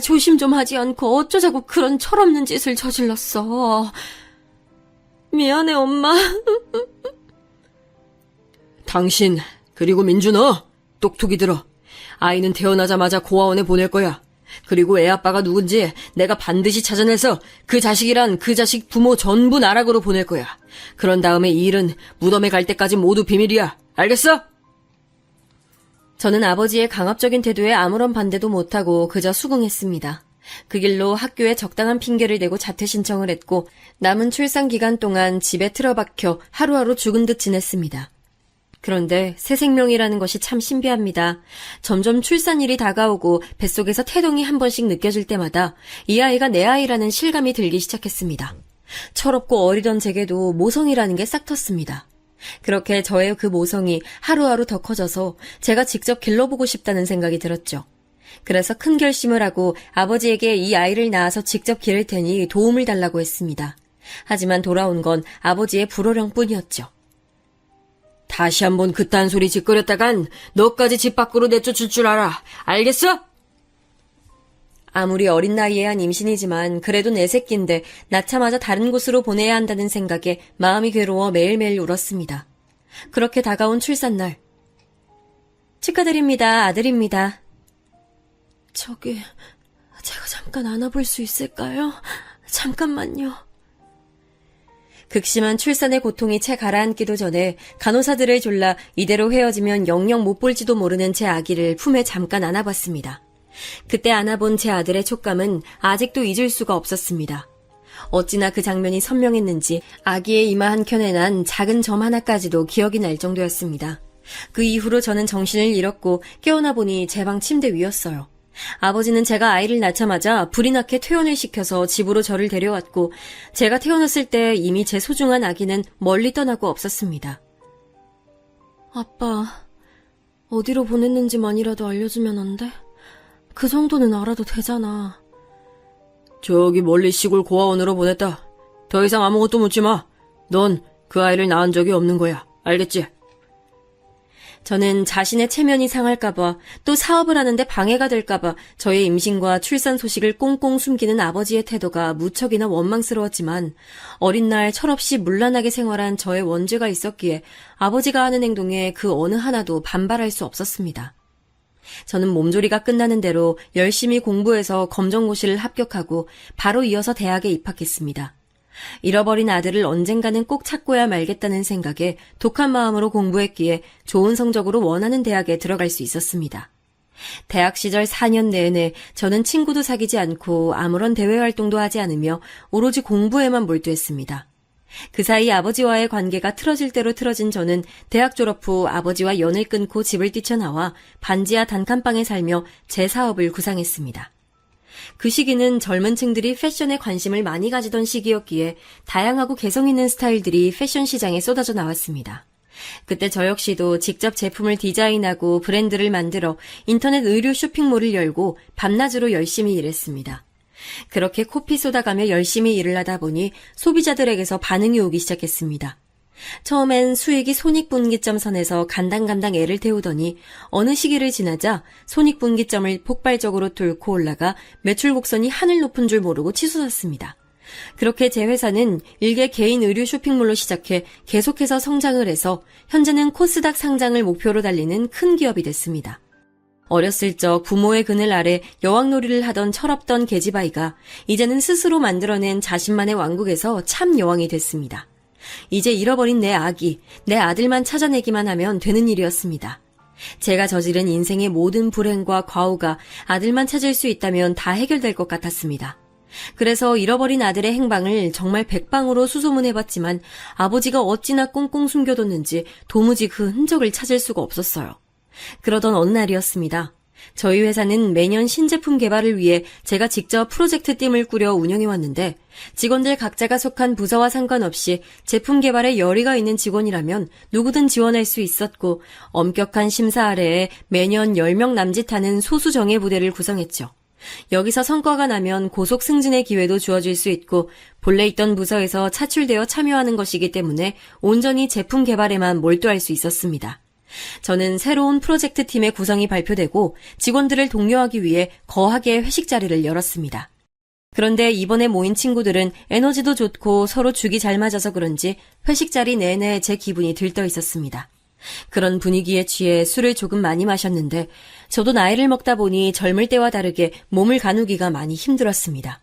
조심 좀 하지 않고 어쩌자고 그런 철없는 짓을 저질렀어. 미안해, 엄마. 당신, 그리고 민주 너, 똑똑히 들어. 아이는 태어나자마자 고아원에 보낼 거야. 그리고 애 아빠가 누군지 내가 반드시 찾아내서 그 자식이란 그 자식 부모 전부 나락으로 보낼 거야. 그런 다음에 이 일은 무덤에 갈 때까지 모두 비밀이야. 알겠어? 저는 아버지의 강압적인 태도에 아무런 반대도 못하고 그저 수긍했습니다. 그 길로 학교에 적당한 핑계를 대고 자퇴 신청을 했고 남은 출산 기간 동안 집에 틀어박혀 하루하루 죽은 듯 지냈습니다. 그런데 새 생명이라는 것이 참 신비합니다. 점점 출산일이 다가오고 뱃속에서 태동이 한 번씩 느껴질 때마다 이 아이가 내 아이라는 실감이 들기 시작했습니다. 철없고 어리던 제게도 모성이라는 게 싹 텄습니다. 그렇게 저의 그 모성이 하루하루 더 커져서 제가 직접 길러보고 싶다는 생각이 들었죠. 그래서 큰 결심을 하고 아버지에게 이 아이를 낳아서 직접 기를 테니 도움을 달라고 했습니다. 하지만 돌아온 건 아버지의 불호령뿐이었죠. 다시 한번 그딴 소리 짓거렸다간 너까지 집 밖으로 내쫓을 줄 알아. 알겠어? 아무리 어린 나이에 한 임신이지만 그래도 내 새끼인데 낳자마자 다른 곳으로 보내야 한다는 생각에 마음이 괴로워 매일매일 울었습니다. 그렇게 다가온 출산날. 축하드립니다. 아들입니다. 제가 잠깐 안아볼 수 있을까요? 잠깐만요. 극심한 출산의 고통이 채 가라앉기도 전에 간호사들을 졸라 이대로 헤어지면 영영 못 볼지도 모르는 제 아기를 품에 잠깐 안아봤습니다. 그때 안아본 제 아들의 촉감은 아직도 잊을 수가 없었습니다. 어찌나 그 장면이 선명했는지 아기의 이마 한켠에 난 작은 점 하나까지도 기억이 날 정도였습니다. 그 이후로 저는 정신을 잃었고 깨어나 보니 제 방 침대 위였어요. 아버지는 제가 아이를 낳자마자 불이 나게 퇴원을 시켜서 집으로 저를 데려왔고 제가 태어났을 때 이미 제 소중한 아기는 멀리 떠나고 없었습니다. 아빠, 어디로 보냈는지만이라도 알려주면 안 돼? 그 정도는 알아도 되잖아. 저기 멀리 시골 고아원으로 보냈다. 더 이상 아무것도 묻지 마. 넌 그 아이를 낳은 적이 없는 거야. 알겠지? 저는 자신의 체면이 상할까봐 또 사업을 하는데 방해가 될까봐 저의 임신과 출산 소식을 꽁꽁 숨기는 아버지의 태도가 무척이나 원망스러웠지만 어린 날 철없이 문란하게 생활한 저의 원죄가 있었기에 아버지가 하는 행동에 그 어느 하나도 반발할 수 없었습니다. 저는 몸조리가 끝나는 대로 열심히 공부해서 검정고시를 합격하고 바로 이어서 대학에 입학했습니다. 잃어버린 아들을 언젠가는 꼭 찾고야 말겠다는 생각에 독한 마음으로 공부했기에 좋은 성적으로 원하는 대학에 들어갈 수 있었습니다. 대학 시절 4년 내내 저는 친구도 사귀지 않고 아무런 대외 활동도 하지 않으며 오로지 공부에만 몰두했습니다. 그 사이 아버지와의 관계가 틀어질 대로 틀어진 저는 대학 졸업 후 아버지와 연을 끊고 집을 뛰쳐나와 반지하 단칸방에 살며 제 사업을 구상했습니다. 그 시기는 젊은 층들이 패션에 관심을 많이 가지던 시기였기에 다양하고 개성 있는 스타일들이 패션 시장에 쏟아져 나왔습니다. 그때 저 역시도 직접 제품을 디자인하고 브랜드를 만들어 인터넷 의류 쇼핑몰을 열고 밤낮으로 열심히 일했습니다. 그렇게 코피 쏟아가며 열심히 일을 하다 보니 소비자들에게서 반응이 오기 시작했습니다. 처음엔 수익이 손익분기점 선에서 간당간당 애를 태우더니 어느 시기를 지나자 손익분기점을 폭발적으로 뚫고 올라가 매출 곡선이 하늘 높은 줄 모르고 치솟았습니다. 그렇게 제 회사는 일개 개인 의류 쇼핑몰로 시작해 계속해서 성장을 해서 현재는 코스닥 상장을 목표로 달리는 큰 기업이 됐습니다. 어렸을 적 부모의 그늘 아래 여왕놀이를 하던 철없던 계집아이가 이제는 스스로 만들어낸 자신만의 왕국에서 참 여왕이 됐습니다. 이제 잃어버린 내 아기, 내 아들만 찾아내기만 하면 되는 일이었습니다. 제가 저지른 인생의 모든 불행과 과오가 아들만 찾을 수 있다면 다 해결될 것 같았습니다. 그래서 잃어버린 아들의 행방을 정말 백방으로 수소문해봤지만 아버지가 어찌나 꽁꽁 숨겨뒀는지 도무지 그 흔적을 찾을 수가 없었어요. 그러던 어느 날이었습니다. 저희 회사는 매년 신제품 개발을 위해 제가 직접 프로젝트 팀을 꾸려 운영해왔는데 직원들 각자가 속한 부서와 상관없이 제품 개발에 열의가 있는 직원이라면 누구든 지원할 수 있었고 엄격한 심사 아래에 매년 10명 남짓하는 소수 정예 부대를 구성했죠. 여기서 성과가 나면 고속 승진의 기회도 주어질 수 있고 본래 있던 부서에서 차출되어 참여하는 것이기 때문에 온전히 제품 개발에만 몰두할 수 있었습니다. 저는 새로운 프로젝트 팀의 구성이 발표되고 직원들을 독려하기 위해 거하게 회식 자리를 열었습니다. 그런데 이번에 모인 친구들은 에너지도 좋고 서로 죽이 잘 맞아서 그런지 회식 자리 내내 제 기분이 들떠 있었습니다. 그런 분위기에 취해 술을 조금 많이 마셨는데 저도 나이를 먹다 보니 젊을 때와 다르게 몸을 가누기가 많이 힘들었습니다.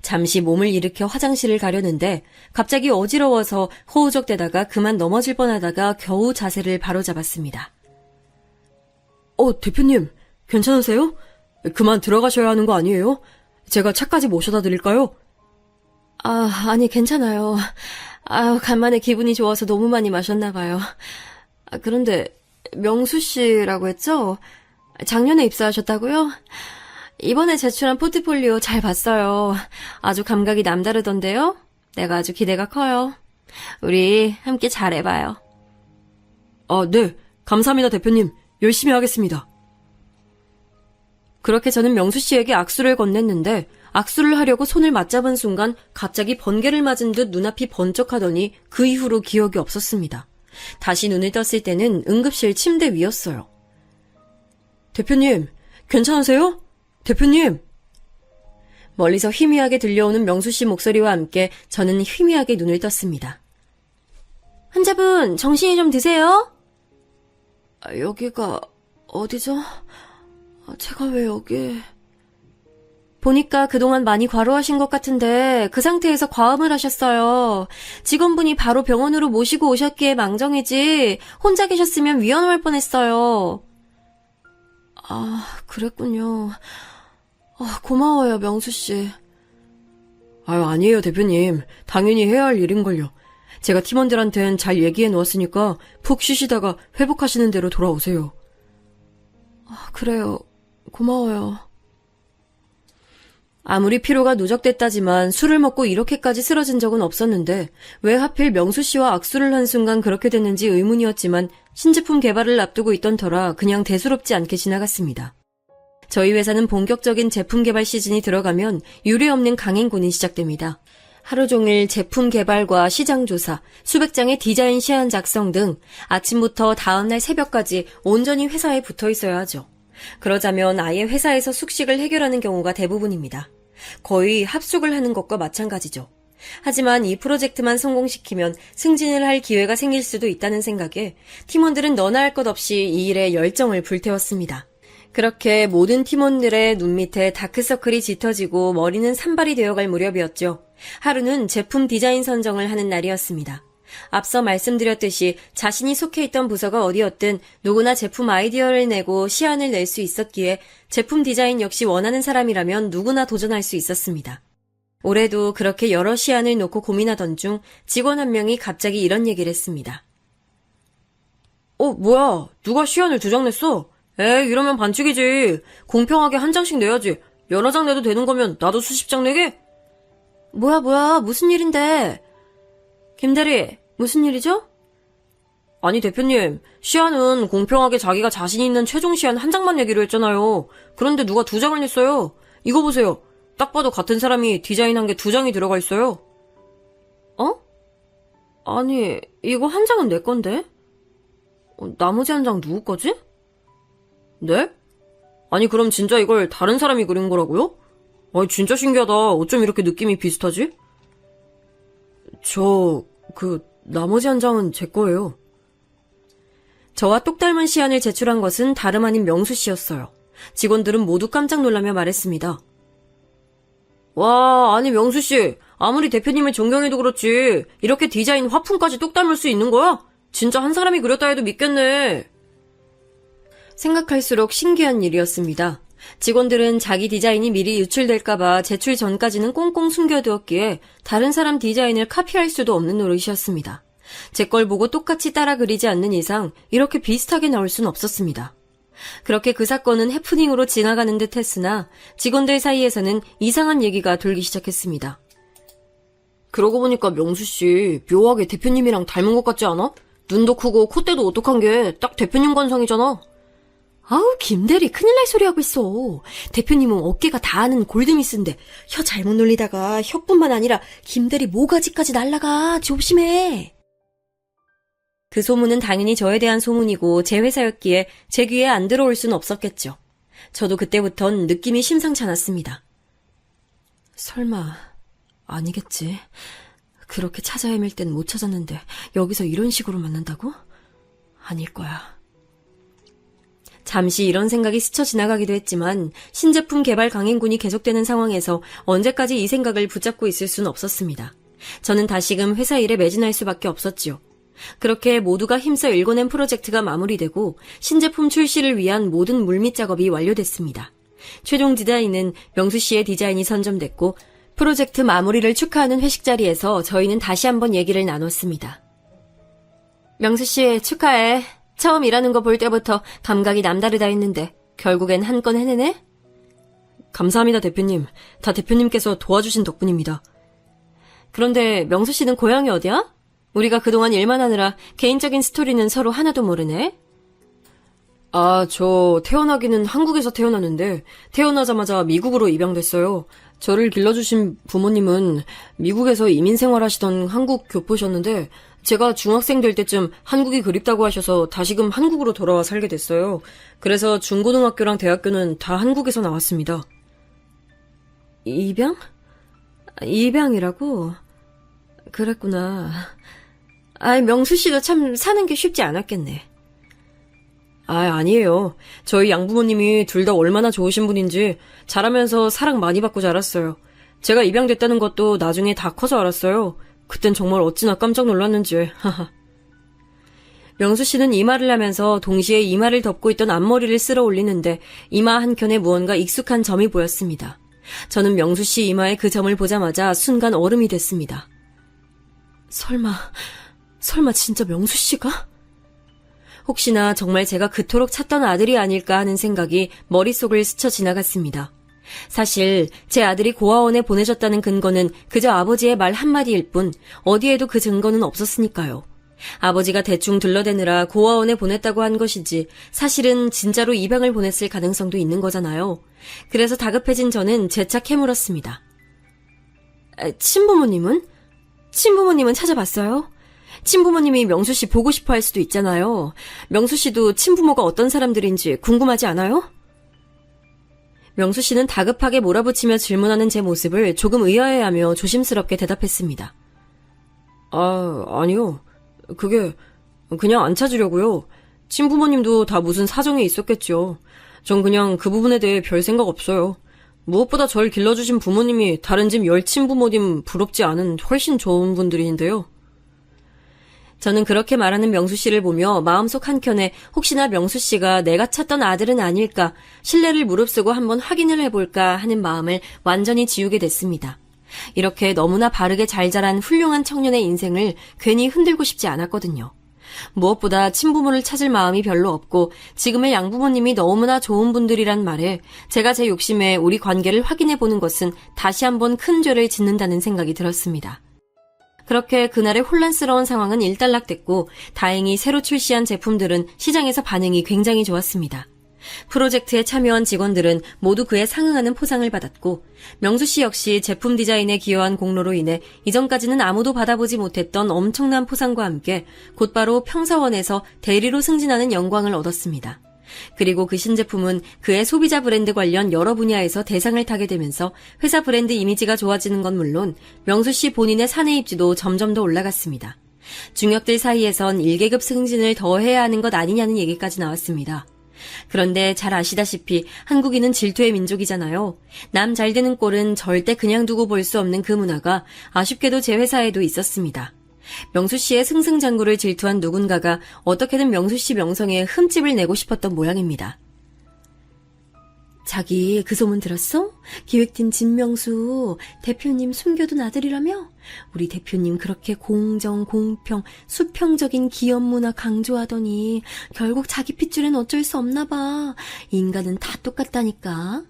잠시 몸을 일으켜 화장실을 가려는데 갑자기 어지러워서 허우적대다가 그만 넘어질 뻔하다가 겨우 자세를 바로잡았습니다. 대표님, 괜찮으세요? 그만 들어가셔야 하는 거 아니에요? 제가 차까지 모셔다 드릴까요? 아니 괜찮아요. 간만에 기분이 좋아서 너무 많이 마셨나 봐요. 그런데 명수 씨라고 했죠? 작년에 입사하셨다고요? 이번에 제출한 포트폴리오 잘 봤어요. 아주 감각이 남다르던데요? 내가 아주 기대가 커요. 우리 함께 잘해봐요. 네. 감사합니다, 대표님. 열심히 하겠습니다. 그렇게 저는 명수 씨에게 악수를 건넸는데 악수를 하려고 손을 맞잡은 순간 갑자기 번개를 맞은 듯 눈앞이 번쩍하더니 그 이후로 기억이 없었습니다. 다시 눈을 떴을 때는 응급실 침대 위였어요. 대표님, 괜찮으세요? 대표님! 멀리서 희미하게 들려오는 명수 씨 목소리와 함께 저는 희미하게 눈을 떴습니다. 환자분, 정신이 좀 드세요? 여기가 어디죠? 제가 왜 여기... 보니까 그동안 많이 과로하신 것 같은데 그 상태에서 과음을 하셨어요. 직원분이 바로 병원으로 모시고 오셨기에 망정이지 혼자 계셨으면 위험할 뻔했어요. 그랬군요. 고마워요, 명수씨. 아니에요, 대표님. 당연히 해야 할 일인걸요. 제가 팀원들한텐 잘 얘기해 놓았으니까 푹 쉬시다가 회복하시는 대로 돌아오세요. 그래요. 고마워요. 아무리 피로가 누적됐다지만 술을 먹고 이렇게까지 쓰러진 적은 없었는데 왜 하필 명수 씨와 악수를 한 순간 그렇게 됐는지 의문이었지만 신제품 개발을 앞두고 있던 터라 그냥 대수롭지 않게 지나갔습니다. 저희 회사는 본격적인 제품 개발 시즌이 들어가면 유례없는 강행군이 시작됩니다. 하루 종일 제품 개발과 시장 조사, 수백 장의 디자인 시안 작성 등 아침부터 다음날 새벽까지 온전히 회사에 붙어 있어야 하죠. 그러자면 아예 회사에서 숙식을 해결하는 경우가 대부분입니다. 거의 합숙을 하는 것과 마찬가지죠. 하지만 이 프로젝트만 성공시키면 승진을 할 기회가 생길 수도 있다는 생각에 팀원들은 너나 할 것 없이 이 일에 열정을 불태웠습니다. 그렇게 모든 팀원들의 눈밑에 다크서클이 짙어지고 머리는 산발이 되어갈 무렵이었죠. 하루는 제품 디자인 선정을 하는 날이었습니다. 앞서 말씀드렸듯이 자신이 속해 있던 부서가 어디였든 누구나 제품 아이디어를 내고 시안을 낼 수 있었기에 제품 디자인 역시 원하는 사람이라면 누구나 도전할 수 있었습니다. 올해도 그렇게 여러 시안을 놓고 고민하던 중 직원 한 명이 갑자기 이런 얘기를 했습니다. 뭐야? 누가 시안을 2장 냈어? 에이, 이러면 반칙이지. 공평하게 1장씩 내야지. 여러 장 내도 되는 거면 나도 수십 장 내게? 뭐야, 무슨 일인데? 김대리, 무슨 일이죠? 아니 대표님, 시안은 공평하게 자기가 자신 있는 최종 시안 1장만 내기로 했잖아요. 그런데 누가 2장을 냈어요. 이거 보세요. 딱 봐도 같은 사람이 디자인한 게 2장이 들어가 있어요. 아니, 이거 1장은 내 건데? 나머지 1장 누구 거지? 네? 아니 그럼 진짜 이걸 다른 사람이 그린 거라고요? 진짜 신기하다. 어쩜 이렇게 느낌이 비슷하지? 나머지 1장은 제 거예요. 저와 똑 닮은 시안을 제출한 것은 다름 아닌 명수 씨였어요. 직원들은 모두 깜짝 놀라며 말했습니다. 와, 아니 명수 씨, 아무리 대표님을 존경해도 그렇지 이렇게 디자인 화풍까지 똑 닮을 수 있는 거야? 진짜 한 사람이 그렸다 해도 믿겠네. 생각할수록 신기한 일이었습니다. 직원들은 자기 디자인이 미리 유출될까봐 제출 전까지는 꽁꽁 숨겨두었기에 다른 사람 디자인을 카피할 수도 없는 노릇이었습니다. 제 걸 보고 똑같이 따라 그리지 않는 이상 이렇게 비슷하게 나올 순 없었습니다. 그렇게 그 사건은 해프닝으로 지나가는 듯 했으나 직원들 사이에서는 이상한 얘기가 돌기 시작했습니다. 그러고 보니까 명수 씨 묘하게 대표님이랑 닮은 것 같지 않아? 눈도 크고 콧대도 오똑한 게 딱 대표님 관상이잖아. 아우, 김대리 큰일 날 소리 하고 있어. 대표님은 어깨가 다 아는 골드미스인데 혀 잘못 놀리다가 혀뿐만 아니라 김대리 모가지까지 날라가. 조심해. 그 소문은 당연히 저에 대한 소문이고 제 회사였기에 제 귀에 안 들어올 수는 없었겠죠. 저도 그때부턴 느낌이 심상치 않았습니다. 설마 아니겠지. 그렇게 찾아 헤맬 땐 못 찾았는데 여기서 이런 식으로 만난다고? 아닐 거야. 잠시 이런 생각이 스쳐 지나가기도 했지만 신제품 개발 강행군이 계속되는 상황에서 언제까지 이 생각을 붙잡고 있을 수는 없었습니다. 저는 다시금 회사 일에 매진할 수밖에 없었지요. 그렇게 모두가 힘써 일궈낸 프로젝트가 마무리되고 신제품 출시를 위한 모든 물밑 작업이 완료됐습니다. 최종 디자인은 명수 씨의 디자인이 선점됐고 프로젝트 마무리를 축하하는 회식 자리에서 저희는 다시 한번 얘기를 나눴습니다. 명수 씨 축하해. 처음 일하는 거 볼 때부터 감각이 남다르다 했는데 결국엔 한 건 해내네? 감사합니다, 대표님. 다 대표님께서 도와주신 덕분입니다. 그런데 명수 씨는 고향이 어디야? 우리가 그동안 일만 하느라 개인적인 스토리는 서로 하나도 모르네? 아, 저 태어나기는 한국에서 태어났는데 태어나자마자 미국으로 입양됐어요. 저를 길러주신 부모님은 미국에서 이민 생활하시던 한국 교포셨는데 제가 중학생 될 때쯤 한국이 그립다고 하셔서 다시금 한국으로 돌아와 살게 됐어요. 그래서 중고등학교랑 대학교는 다 한국에서 나왔습니다. 입양? 입양이라고? 그랬구나. 명수 씨도 참 사는 게 쉽지 않았겠네. 아니에요. 저희 양부모님이 둘 다 얼마나 좋으신 분인지 자라면서 사랑 많이 받고 자랐어요. 제가 입양됐다는 것도 나중에 다 커서 알았어요. 그땐 정말 어찌나 깜짝 놀랐는지. 명수 씨는 이 말을 하면서 동시에 이마를 덮고 있던 앞머리를 쓸어 올리는데 이마 한켠에 무언가 익숙한 점이 보였습니다. 저는 명수 씨 이마에 그 점을 보자마자 순간 얼음이 됐습니다. 설마 진짜 명수 씨가? 혹시나 정말 제가 그토록 찾던 아들이 아닐까 하는 생각이 머릿속을 스쳐 지나갔습니다. 사실 제 아들이 고아원에 보내졌다는 근거는 그저 아버지의 말 한마디일 뿐 어디에도 그 증거는 없었으니까요. 아버지가 대충 둘러대느라 고아원에 보냈다고 한 것이지 사실은 진짜로 입양을 보냈을 가능성도 있는 거잖아요. 그래서 다급해진 저는 재차 캐물었습니다. 친부모님은? 친부모님은 찾아봤어요? 친부모님이 명수 씨 보고 싶어 할 수도 있잖아요. 명수 씨도 친부모가 어떤 사람들인지 궁금하지 않아요? 명수 씨는 다급하게 몰아붙이며 질문하는 제 모습을 조금 의아해하며 조심스럽게 대답했습니다. 아니요. 그게 그냥 안 찾으려고요. 친부모님도 다 무슨 사정이 있었겠죠. 전 그냥 그 부분에 대해 별 생각 없어요. 무엇보다 절 길러주신 부모님이 다른 집 10친부모님 부럽지 않은 훨씬 좋은 분들인데요. 저는 그렇게 말하는 명수 씨를 보며 마음속 한켠에 혹시나 명수 씨가 내가 찾던 아들은 아닐까 신뢰를 무릅쓰고 한번 확인을 해볼까 하는 마음을 완전히 지우게 됐습니다. 이렇게 너무나 바르게 잘 자란 훌륭한 청년의 인생을 괜히 흔들고 싶지 않았거든요. 무엇보다 친부모를 찾을 마음이 별로 없고 지금의 양부모님이 너무나 좋은 분들이란 말에 제가 제 욕심에 우리 관계를 확인해보는 것은 다시 한번 큰 죄를 짓는다는 생각이 들었습니다. 그렇게 그날의 혼란스러운 상황은 일단락됐고 다행히 새로 출시한 제품들은 시장에서 반응이 굉장히 좋았습니다. 프로젝트에 참여한 직원들은 모두 그에 상응하는 포상을 받았고 명수 씨 역시 제품 디자인에 기여한 공로로 인해 이전까지는 아무도 받아보지 못했던 엄청난 포상과 함께 곧바로 평사원에서 대리로 승진하는 영광을 얻었습니다. 그리고 그 신제품은 그의 소비자 브랜드 관련 여러 분야에서 대상을 타게 되면서 회사 브랜드 이미지가 좋아지는 건 물론 명수 씨 본인의 사내 입지도 점점 더 올라갔습니다. 중역들 사이에선 1계급 승진을 더 해야 하는 것 아니냐는 얘기까지 나왔습니다. 그런데 잘 아시다시피 한국인은 질투의 민족이잖아요. 남 잘 되는 꼴은 절대 그냥 두고 볼 수 없는 그 문화가 아쉽게도 제 회사에도 있었습니다. 명수 씨의 승승장구를 질투한 누군가가 어떻게든 명수 씨 명성에 흠집을 내고 싶었던 모양입니다. 자기 그 소문 들었어? 기획팀 진명수 대표님 숨겨둔 아들이라며? 우리 대표님 그렇게 공정, 공평, 수평적인 기업 문화 강조하더니 결국 자기 핏줄엔 어쩔 수 없나 봐. 인간은 다 똑같다니까.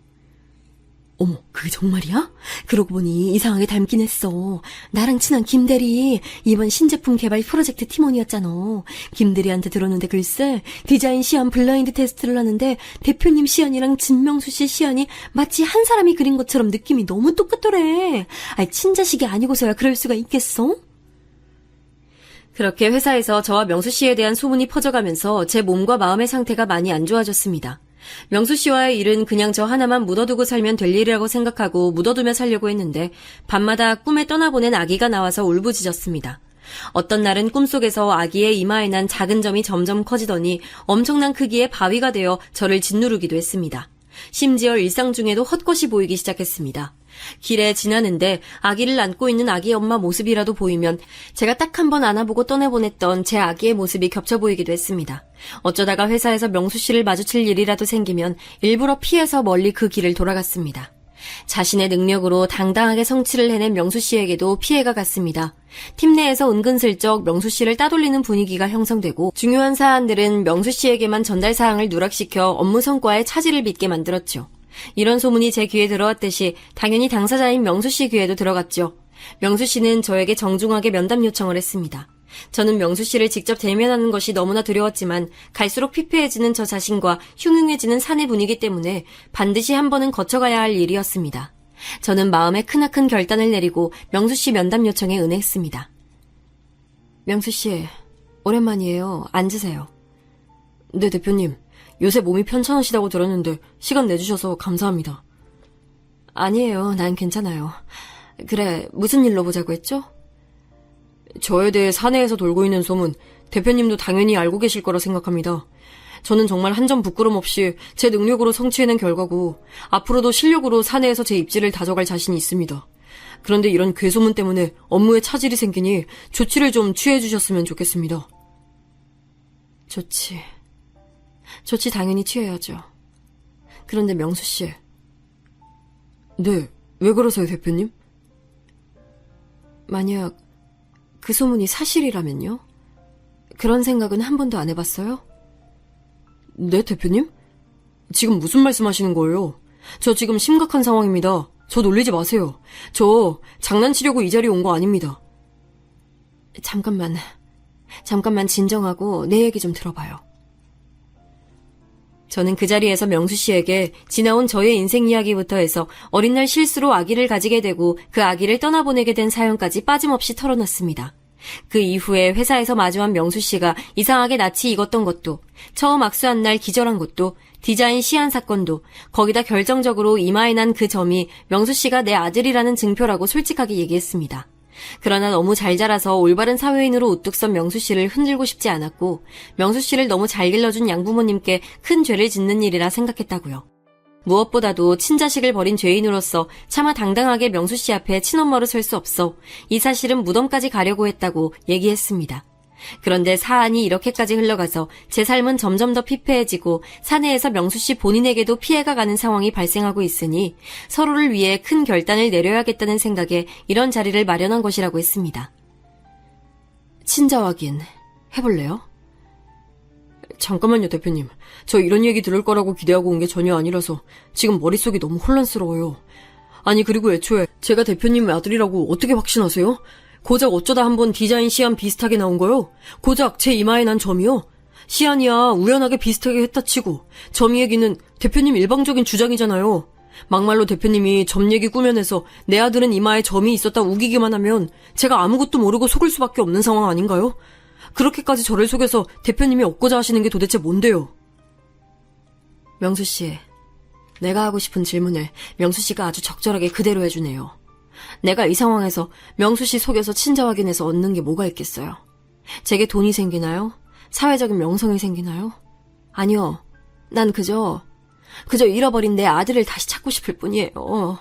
어머, 그게 정말이야? 그러고 보니 이상하게 닮긴 했어. 나랑 친한 김대리, 이번 신제품 개발 프로젝트 팀원이었잖아. 김대리한테 들었는데 글쎄, 디자인 시안 블라인드 테스트를 하는데 대표님 시안이랑 진명수 씨 시안이 마치 한 사람이 그린 것처럼 느낌이 너무 똑같더래. 아이, 친자식이 아니고서야 그럴 수가 있겠어? 그렇게 회사에서 저와 명수 씨에 대한 소문이 퍼져가면서 제 몸과 마음의 상태가 많이 안 좋아졌습니다. 명수 씨와의 일은 그냥 저 하나만 묻어두고 살면 될 일이라고 생각하고 묻어두며 살려고 했는데 밤마다 꿈에 떠나보낸 아기가 나와서 울부짖었습니다. 어떤 날은 꿈속에서 아기의 이마에 난 작은 점이 점점 커지더니 엄청난 크기의 바위가 되어 저를 짓누르기도 했습니다. 심지어 일상 중에도 헛것이 보이기 시작했습니다. 길에 지나는데 아기를 안고 있는 아기 엄마 모습이라도 보이면 제가 딱 한 번 안아보고 떠내보냈던 제 아기의 모습이 겹쳐 보이기도 했습니다. 어쩌다가 회사에서 명수 씨를 마주칠 일이라도 생기면 일부러 피해서 멀리 그 길을 돌아갔습니다. 자신의 능력으로 당당하게 성취를 해낸 명수 씨에게도 피해가 갔습니다. 팀 내에서 은근슬쩍 명수 씨를 따돌리는 분위기가 형성되고 중요한 사안들은 명수 씨에게만 전달 사항을 누락시켜 업무 성과에 차질을 빚게 만들었죠. 이런 소문이 제 귀에 들어왔듯이 당연히 당사자인 명수 씨 귀에도 들어갔죠. 명수 씨는 저에게 정중하게 면담 요청을 했습니다. 저는 명수 씨를 직접 대면하는 것이 너무나 두려웠지만 갈수록 피폐해지는 저 자신과 흉흉해지는 사내 분위기 때문에 반드시 한 번은 거쳐가야 할 일이었습니다. 저는 마음에 크나큰 결단을 내리고 명수 씨 면담 요청에 응했습니다. 명수 씨, 오랜만이에요. 앉으세요. 네, 대표님. 요새 몸이 편찮으시다고 들었는데 시간 내주셔서 감사합니다. 아니에요. 난 괜찮아요. 그래, 무슨 일로 보자고 했죠? 저에 대해 사내에서 돌고 있는 소문, 대표님도 당연히 알고 계실 거라 생각합니다. 저는 정말 한 점 부끄럼 없이 제 능력으로 성취해낸 결과고 앞으로도 실력으로 사내에서 제 입지를 다져갈 자신이 있습니다. 그런데 이런 괴소문 때문에 업무에 차질이 생기니 조치를 좀 취해 주셨으면 좋겠습니다. 조치 당연히 취해야죠. 그런데 명수 씨. 네, 왜 그러세요, 대표님? 만약 그 소문이 사실이라면요? 그런 생각은 한 번도 안 해봤어요? 네, 대표님? 지금 무슨 말씀하시는 거예요? 저 지금 심각한 상황입니다. 저 놀리지 마세요. 저 장난치려고 이 자리에 온 거 아닙니다. 잠깐만 진정하고 내 얘기 좀 들어봐요. 저는 그 자리에서 명수 씨에게 지나온 저의 인생 이야기부터 해서 어린 날 실수로 아기를 가지게 되고 그 아기를 떠나보내게 된 사연까지 빠짐없이 털어놨습니다. 그 이후에 회사에서 마주한 명수 씨가 이상하게 낯이 익었던 것도, 처음 악수한 날 기절한 것도, 디자인 시안 사건도, 거기다 결정적으로 이마에 난 그 점이 명수 씨가 내 아들이라는 증표라고 솔직하게 얘기했습니다. 그러나 너무 잘 자라서 올바른 사회인으로 우뚝 선 명수 씨를 흔들고 싶지 않았고 명수 씨를 너무 잘 길러준 양부모님께 큰 죄를 짓는 일이라 생각했다고요. 무엇보다도 친자식을 버린 죄인으로서 차마 당당하게 명수 씨 앞에 친엄마로 설 수 없어 이 사실은 무덤까지 가려고 했다고 얘기했습니다. 그런데 사안이 이렇게까지 흘러가서 제 삶은 점점 더 피폐해지고 사내에서 명수 씨 본인에게도 피해가 가는 상황이 발생하고 있으니 서로를 위해 큰 결단을 내려야겠다는 생각에 이런 자리를 마련한 것이라고 했습니다. 친자 확인 해볼래요? 잠깐만요, 대표님. 저 이런 얘기 들을 거라고 기대하고 온 게 전혀 아니라서 지금 머릿속이 너무 혼란스러워요. 아니, 그리고 애초에 제가 대표님의 아들이라고 어떻게 확신하세요? 고작 어쩌다 한번 디자인 시안 비슷하게 나온 거요? 고작 제 이마에 난 점이요? 시안이야 우연하게 비슷하게 했다 치고 점 얘기는 대표님 일방적인 주장이잖아요. 막말로 대표님이 점 얘기 꾸며내서 내 아들은 이마에 점이 있었다 우기기만 하면 제가 아무것도 모르고 속을 수밖에 없는 상황 아닌가요? 그렇게까지 저를 속여서 대표님이 얻고자 하시는 게 도대체 뭔데요? 명수 씨, 내가 하고 싶은 질문을 명수 씨가 아주 적절하게 그대로 해주네요. 내가 이 상황에서 명수 씨 속여서 친자 확인해서 얻는 게 뭐가 있겠어요? 제게 돈이 생기나요? 사회적인 명성이 생기나요? 아니요. 난 그저 잃어버린 내 아들을 다시 찾고 싶을 뿐이에요.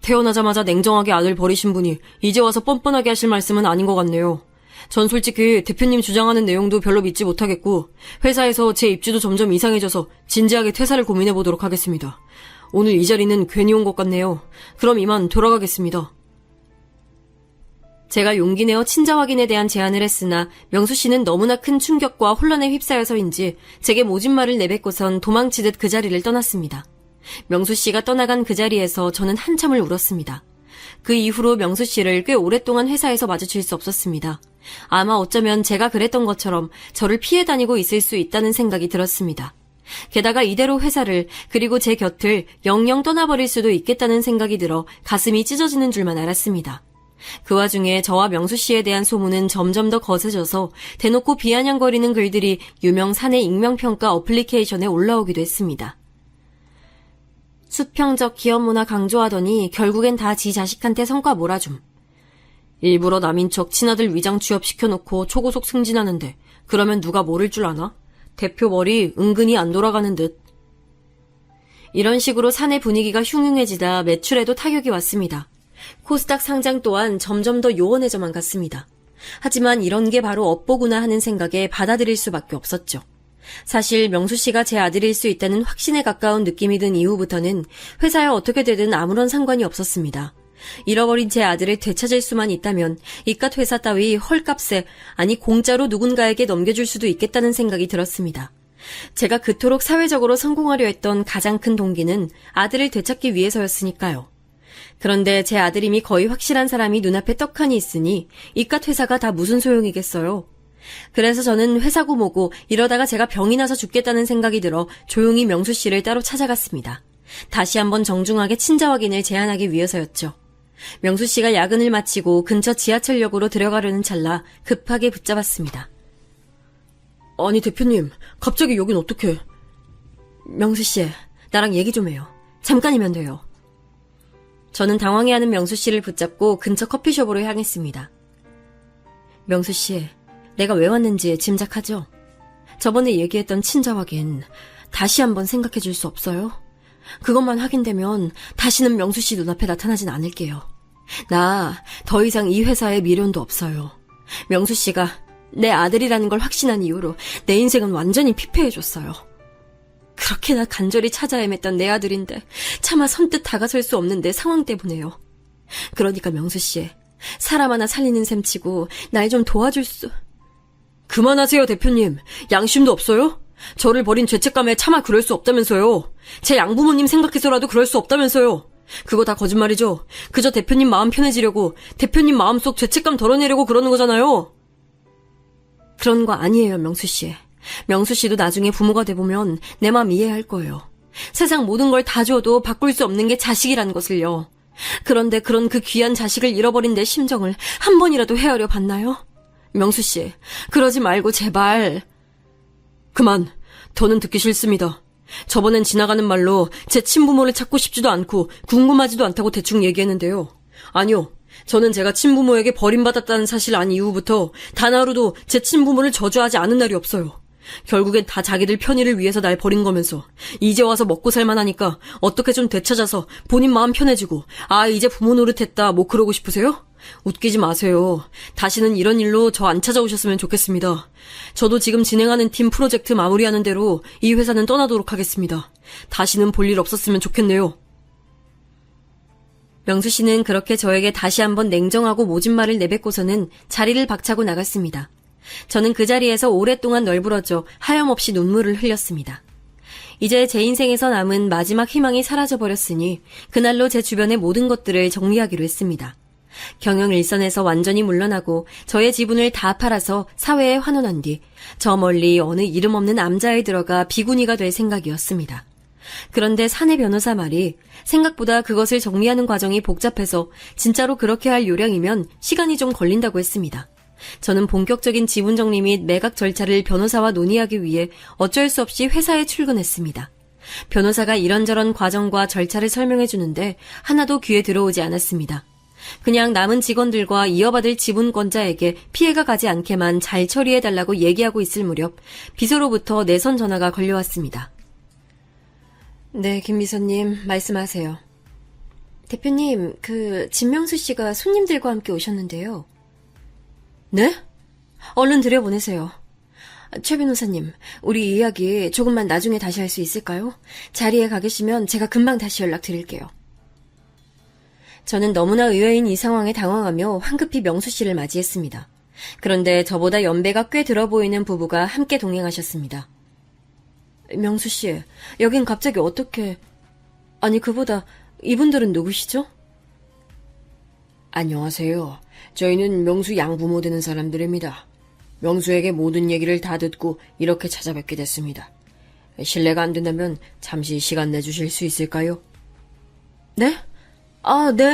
태어나자마자 냉정하게 아들 버리신 분이 이제 와서 뻔뻔하게 하실 말씀은 아닌 것 같네요. 전 솔직히 대표님 주장하는 내용도 별로 믿지 못하겠고 회사에서 제 입지도 점점 이상해져서 진지하게 퇴사를 고민해보도록 하겠습니다. 오늘 이 자리는 괜히 온 것 같네요. 그럼 이만 돌아가겠습니다. 제가 용기 내어 친자 확인에 대한 제안을 했으나 명수 씨는 너무나 큰 충격과 혼란에 휩싸여서인지 제게 모진 말을 내뱉고선 도망치듯 그 자리를 떠났습니다. 명수 씨가 떠나간 그 자리에서 저는 한참을 울었습니다. 그 이후로 명수 씨를 꽤 오랫동안 회사에서 마주칠 수 없었습니다. 아마 어쩌면 제가 그랬던 것처럼 저를 피해 다니고 있을 수 있다는 생각이 들었습니다. 게다가 이대로 회사를 그리고 제 곁을 영영 떠나버릴 수도 있겠다는 생각이 들어 가슴이 찢어지는 줄만 알았습니다. 그 와중에 저와 명수 씨에 대한 소문은 점점 더 거세져서 대놓고 비아냥거리는 글들이 유명 사내 익명평가 어플리케이션에 올라오기도 했습니다. 수평적 기업문화 강조하더니 결국엔 다 지 자식한테 성과 몰아줌. 일부러 남인 척 친아들 위장 취업시켜놓고 초고속 승진하는데 그러면 누가 모를 줄 아나? 대표 머리 은근히 안 돌아가는 듯. 이런 식으로 사내 분위기가 흉흉해지다 매출에도 타격이 왔습니다. 코스닥 상장 또한 점점 더 요원해져만 갔습니다. 하지만 이런 게 바로 업보구나 하는 생각에 받아들일 수밖에 없었죠. 사실 명수 씨가 제 아들일 수 있다는 확신에 가까운 느낌이 든 이후부터는 회사에 어떻게 되든 아무런 상관이 없었습니다. 잃어버린 제 아들을 되찾을 수만 있다면 이깟 회사 따위 헐값에 아니 공짜로 누군가에게 넘겨줄 수도 있겠다는 생각이 들었습니다. 제가 그토록 사회적으로 성공하려 했던 가장 큰 동기는 아들을 되찾기 위해서였으니까요. 그런데 제 아들임이 거의 확실한 사람이 눈앞에 떡하니 있으니 이깟 회사가 다 무슨 소용이겠어요. 그래서 저는 회사고 뭐고 이러다가 제가 병이 나서 죽겠다는 생각이 들어 조용히 명수 씨를 따로 찾아갔습니다. 다시 한번 정중하게 친자 확인을 제안하기 위해서였죠. 명수 씨가 야근을 마치고 근처 지하철역으로 들어가려는 찰나 급하게 붙잡았습니다. 아니 대표님, 갑자기 여긴 어떡해? 명수 씨, 나랑 얘기 좀 해요. 잠깐이면 돼요. 저는 당황해하는 명수 씨를 붙잡고 근처 커피숍으로 향했습니다. 명수 씨, 내가 왜 왔는지 짐작하죠? 저번에 얘기했던 친자 확인 다시 한번 생각해 줄 수 없어요? 그것만 확인되면 다시는 명수 씨 눈앞에 나타나진 않을게요. 나 더 이상 이 회사에 미련도 없어요. 명수 씨가 내 아들이라는 걸 확신한 이후로 내 인생은 완전히 피폐해졌어요. 그렇게나 간절히 찾아 헤맸던 내 아들인데 차마 선뜻 다가설 수 없는 내 상황 때문에요. 그러니까 명수 씨, 사람 하나 살리는 셈 치고 날 좀 도와줄 수... 그만하세요 대표님. 양심도 없어요? 저를 버린 죄책감에 차마 그럴 수 없다면서요. 제 양부모님 생각해서라도 그럴 수 없다면서요. 그거 다 거짓말이죠. 그저 대표님 마음 편해지려고, 대표님 마음속 죄책감 덜어내려고 그러는 거잖아요. 그런 거 아니에요, 명수 씨. 명수 씨도 나중에 부모가 돼보면 내 마음 이해할 거예요. 세상 모든 걸 다 줘도 바꿀 수 없는 게 자식이라는 것을요. 그런데 그런 그 귀한 자식을 잃어버린 내 심정을 한 번이라도 헤아려 봤나요? 명수 씨, 그러지 말고 제발. 그만. 더는 듣기 싫습니다. 저번엔 지나가는 말로 제 친부모를 찾고 싶지도 않고 궁금하지도 않다고 대충 얘기했는데요. 아니요. 저는 제가 친부모에게 버림받았다는 사실 안 이후부터 단 하루도 제 친부모를 저주하지 않은 날이 없어요. 결국엔 다 자기들 편의를 위해서 날 버린 거면서 이제 와서 먹고 살만하니까 어떻게 좀 되찾아서 본인 마음 편해지고 아 이제 부모 노릇했다 뭐 그러고 싶으세요? 웃기지 마세요. 다시는 이런 일로 저 안 찾아오셨으면 좋겠습니다. 저도 지금 진행하는 팀 프로젝트 마무리하는 대로 이 회사는 떠나도록 하겠습니다. 다시는 볼 일 없었으면 좋겠네요. 명수 씨는 그렇게 저에게 다시 한번 냉정하고 모진 말을 내뱉고서는 자리를 박차고 나갔습니다. 저는 그 자리에서 오랫동안 널브러져 하염없이 눈물을 흘렸습니다. 이제 제 인생에서 남은 마지막 희망이 사라져버렸으니 그날로 제 주변의 모든 것들을 정리하기로 했습니다. 경영 일선에서 완전히 물러나고 저의 지분을 다 팔아서 사회에 환원한 뒤 저 멀리 어느 이름 없는 암자에 들어가 비구니가 될 생각이었습니다. 그런데 사내 변호사 말이 생각보다 그것을 정리하는 과정이 복잡해서 진짜로 그렇게 할 요량이면 시간이 좀 걸린다고 했습니다. 저는 본격적인 지분 정리 및 매각 절차를 변호사와 논의하기 위해 어쩔 수 없이 회사에 출근했습니다. 변호사가 이런저런 과정과 절차를 설명해 주는데 하나도 귀에 들어오지 않았습니다. 그냥 남은 직원들과 이어받을 지분권자에게 피해가 가지 않게만 잘 처리해달라고 얘기하고 있을 무렵 비서로부터 내선 전화가 걸려왔습니다. 네, 김 비서님, 말씀하세요. 대표님, 진명수 씨가 손님들과 함께 오셨는데요. 네? 얼른 들여보내세요. 최 변호사님, 우리 이 이야기 조금만 나중에 다시 할 수 있을까요? 자리에 가 계시면 제가 금방 다시 연락드릴게요. 저는 너무나 의외인 이 상황에 당황하며 황급히 명수 씨를 맞이했습니다. 그런데 저보다 연배가 꽤 들어 보이는 부부가 함께 동행하셨습니다. 명수 씨, 여긴 갑자기 어떻게... 아니, 그보다 이분들은 누구시죠? 안녕하세요. 저희는 명수 양부모 되는 사람들입니다. 명수에게 모든 얘기를 다 듣고 이렇게 찾아뵙게 됐습니다. 실례가 안 된다면 잠시 시간 내주실 수 있을까요? 네?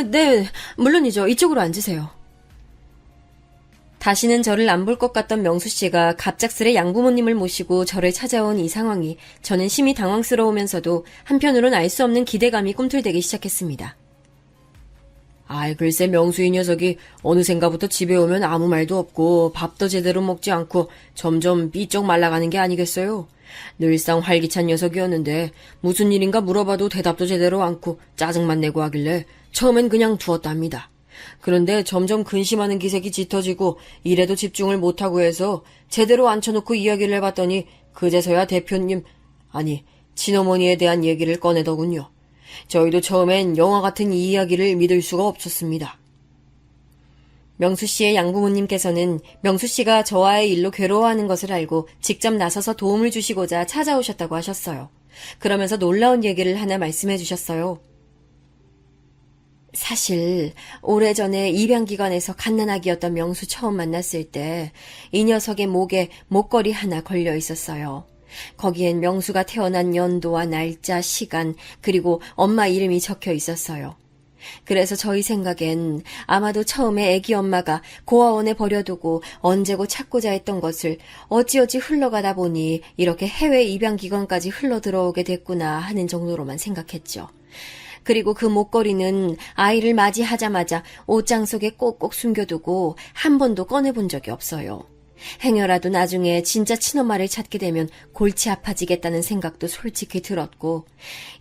네. 물론이죠. 이쪽으로 앉으세요. 다시는 저를 안 볼 것 같던 명수 씨가 갑작스레 양부모님을 모시고 저를 찾아온 이 상황이 저는 심히 당황스러우면서도 한편으론 알 수 없는 기대감이 꿈틀대기 시작했습니다. 글쎄 명수 이 녀석이 어느샌가부터 집에 오면 아무 말도 없고 밥도 제대로 먹지 않고 점점 삐쩍 말라가는 게 아니겠어요? 늘상 활기찬 녀석이었는데 무슨 일인가 물어봐도 대답도 제대로 않고 짜증만 내고 하길래 처음엔 그냥 두었답니다. 그런데 점점 근심하는 기색이 짙어지고 일에도 집중을 못하고 해서 제대로 앉혀놓고 이야기를 해봤더니 그제서야 대표님, 아니 친어머니에 대한 얘기를 꺼내더군요. 저희도 처음엔 영화 같은 이 이야기를 믿을 수가 없었습니다. 명수 씨의 양부모님께서는 명수 씨가 저와의 일로 괴로워하는 것을 알고 직접 나서서 도움을 주시고자 찾아오셨다고 하셨어요. 그러면서 놀라운 얘기를 하나 말씀해 주셨어요. 사실 오래전에 입양기관에서 갓난아기였던 명수 처음 만났을 때 이 녀석의 목에 목걸이 하나 걸려 있었어요. 거기엔 명수가 태어난 연도와 날짜, 시간, 그리고 엄마 이름이 적혀 있었어요. 그래서 저희 생각엔 아마도 처음에 애기 엄마가 고아원에 버려두고 언제고 찾고자 했던 것을 어찌어찌 흘러가다 보니 이렇게 해외 입양기관까지 흘러들어오게 됐구나 하는 정도로만 생각했죠. 그리고 그 목걸이는 아이를 맞이하자마자 옷장 속에 꼭꼭 숨겨두고 한 번도 꺼내본 적이 없어요. 행여라도 나중에 진짜 친엄마를 찾게 되면 골치 아파지겠다는 생각도 솔직히 들었고,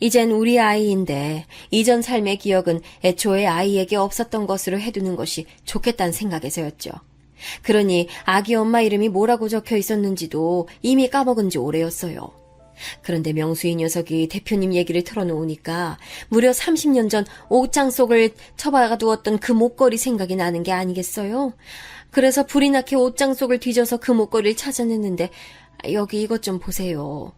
이젠 우리 아이인데 이전 삶의 기억은 애초에 아이에게 없었던 것으로 해두는 것이 좋겠다는 생각에서였죠. 그러니 아기 엄마 이름이 뭐라고 적혀 있었는지도 이미 까먹은 지 오래였어요. 그런데 명수 이 녀석이 대표님 얘기를 털어놓으니까 무려 30년 전 옷장 속을 처박아두었던 그 목걸이 생각이 나는 게 아니겠어요? 그래서 불이 나게 옷장 속을 뒤져서 그 목걸이를 찾아냈는데 여기 이것 좀 보세요.